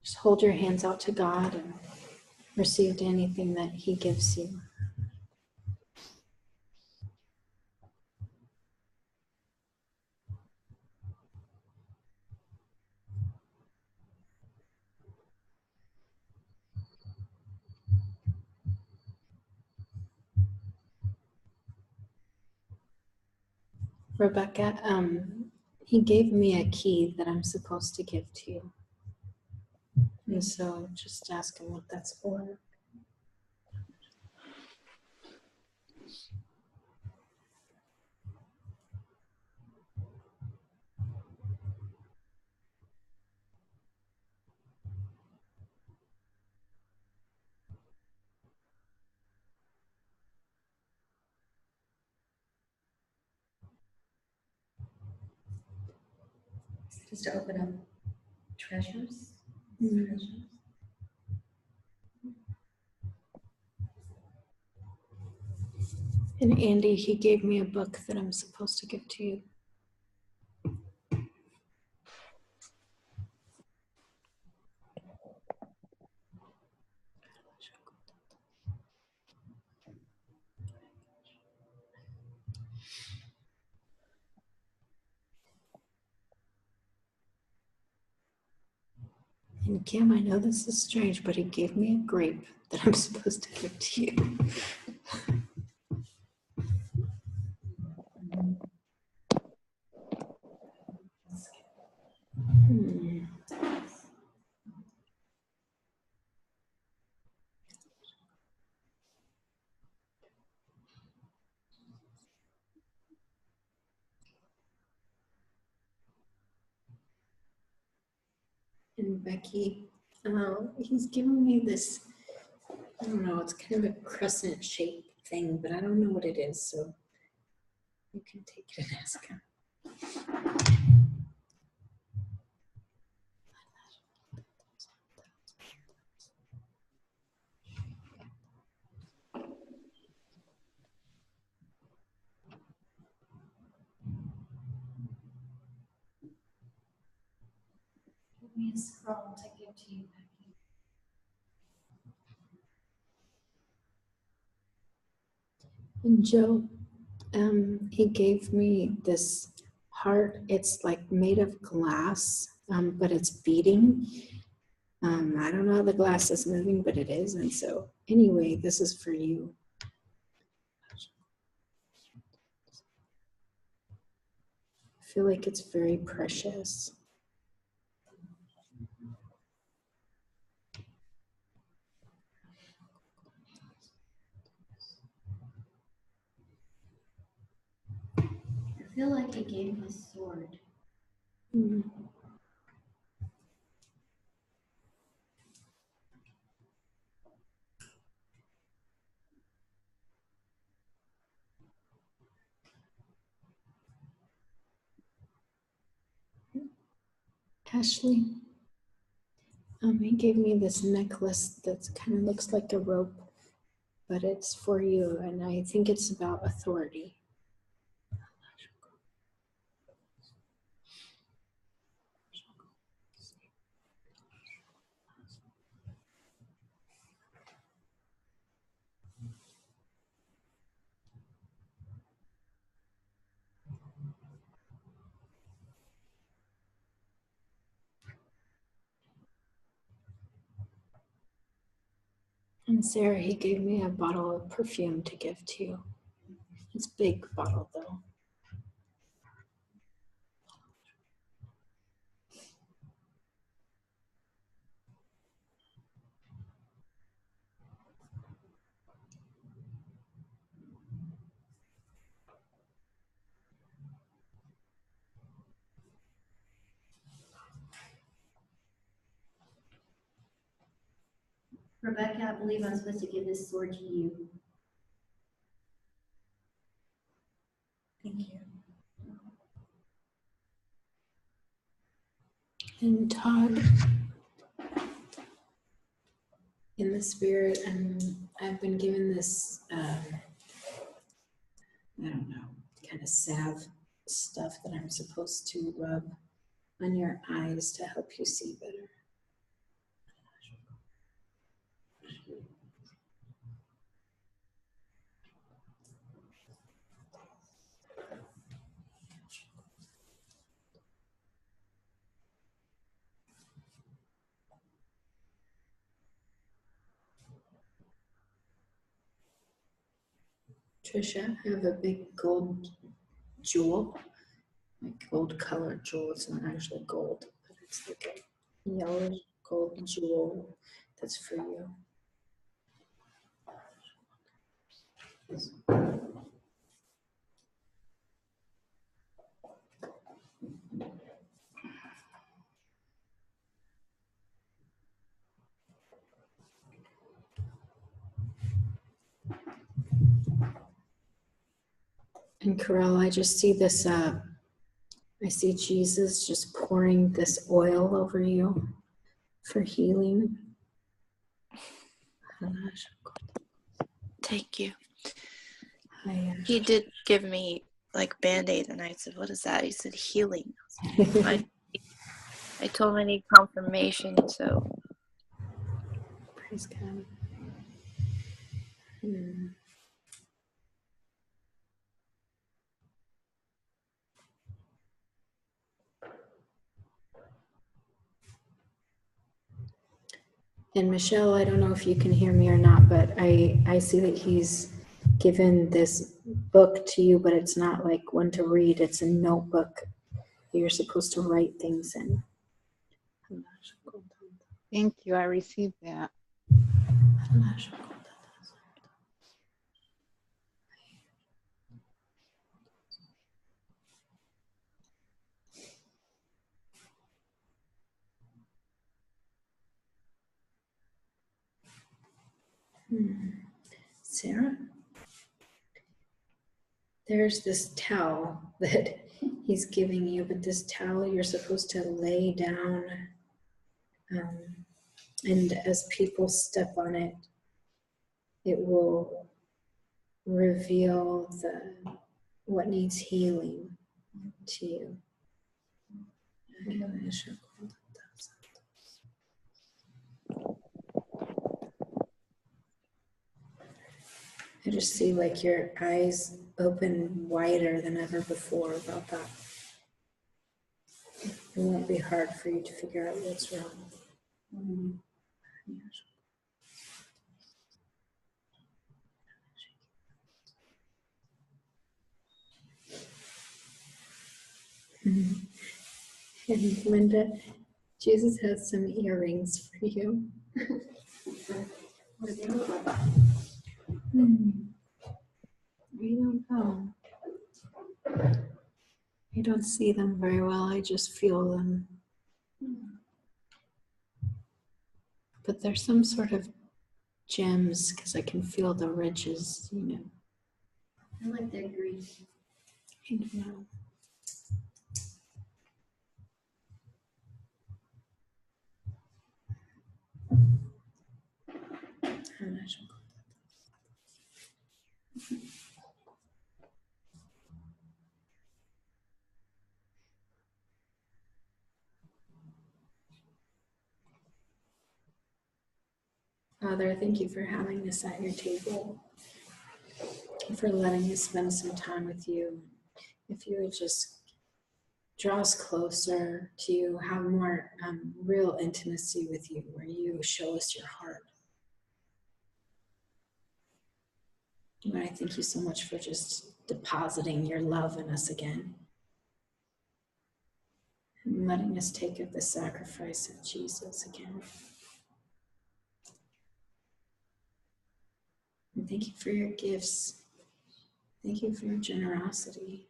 Just hold your hands out to God and receive anything that He gives you. Rebecca, He gave me a key that I'm supposed to give to you. And so just ask Him what that's for. Just to open up treasures. Mm. Treasures. And Andy, he gave me a book that I'm supposed to give to you. And Kim, I know this is strange, but he gave me a grape that I'm supposed to give to you. Hmm. And Becky, he's given me this, I don't know, it's kind of a crescent shaped thing, but I don't know what it is, so you can take it and ask him. Give me a scroll to give to you, Becky. And Joe, he gave me this heart. It's like made of glass, but it's beating. I don't know how the glass is moving, but it is. And so anyway, this is for you. I feel like it's very precious. feel like he gave me a sword. Hmm. Ashley, he gave me this necklace that kind of looks like a rope, but it's for you, and I think it's about authority. And Sarah, he gave me a bottle of perfume to give to you. It's a big bottle though. Rebecca, I believe I'm supposed to give this sword to you. Thank you. And Todd, in the spirit, I've been given this, I don't know, kind of salve stuff that I'm supposed to rub on your eyes to help you see better. Trisha, I have a big gold jewel, like gold colored jewel. It's not actually gold, but it's like a yellow gold jewel that's for you. And Corral, I just see this, I see Jesus just pouring this oil over you for healing. Thank you. I, He did give me like Band-Aid, and I said, what is that? He said healing. I told him I need confirmation, so. Praise God. And Michelle, I don't know if you can hear me or not, but I see that he's given this book to you, but it's not like one to read. It's a notebook that you're supposed to write things in. Thank you. I received that. Sarah? There's this towel that he's giving you, but this towel you're supposed to lay down, and as people step on it, it will reveal what needs healing to you. I just see like your eyes open wider than ever before about that. It won't be hard for you to figure out what's wrong. And Linda, Jesus has some earrings for you. We don't know. I don't see them very well. I just feel them. But there's some sort of gems because I can feel the ridges, you know. I like their green. I know. I'm not sure. Father, thank you for having us at your table, for letting us spend some time with you. If you would just draw us closer to you, have more real intimacy with you, where you show us your heart. And I thank you so much for just depositing your love in us again, and letting us take up the sacrifice of Jesus again. And thank you for your gifts. Thank you for your generosity.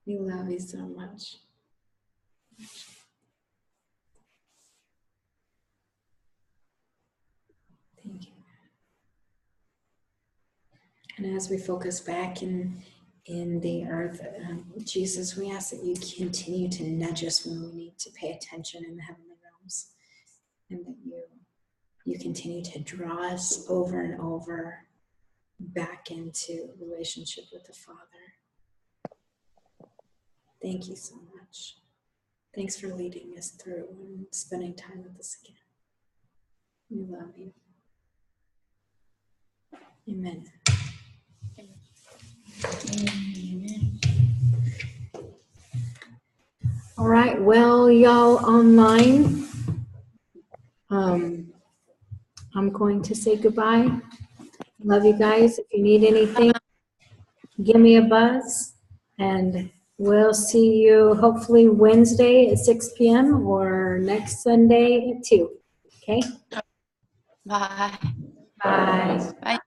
We love you so much. Thank you. And as we focus back in the earth, Jesus, we ask that you continue to nudge us when we need to pay attention in the heavenly realms, and that you continue to draw us over and over back into relationship with the Father. Thank you so much. Thanks for leading us through and spending time with us again. We love you. Amen. Amen. All right, well, y'all online, I'm going to say goodbye. Love you guys. If you need anything, give me a buzz, and we'll see you hopefully Wednesday at 6 p.m. or next Sunday at 2. Okay? Bye. Bye. Bye.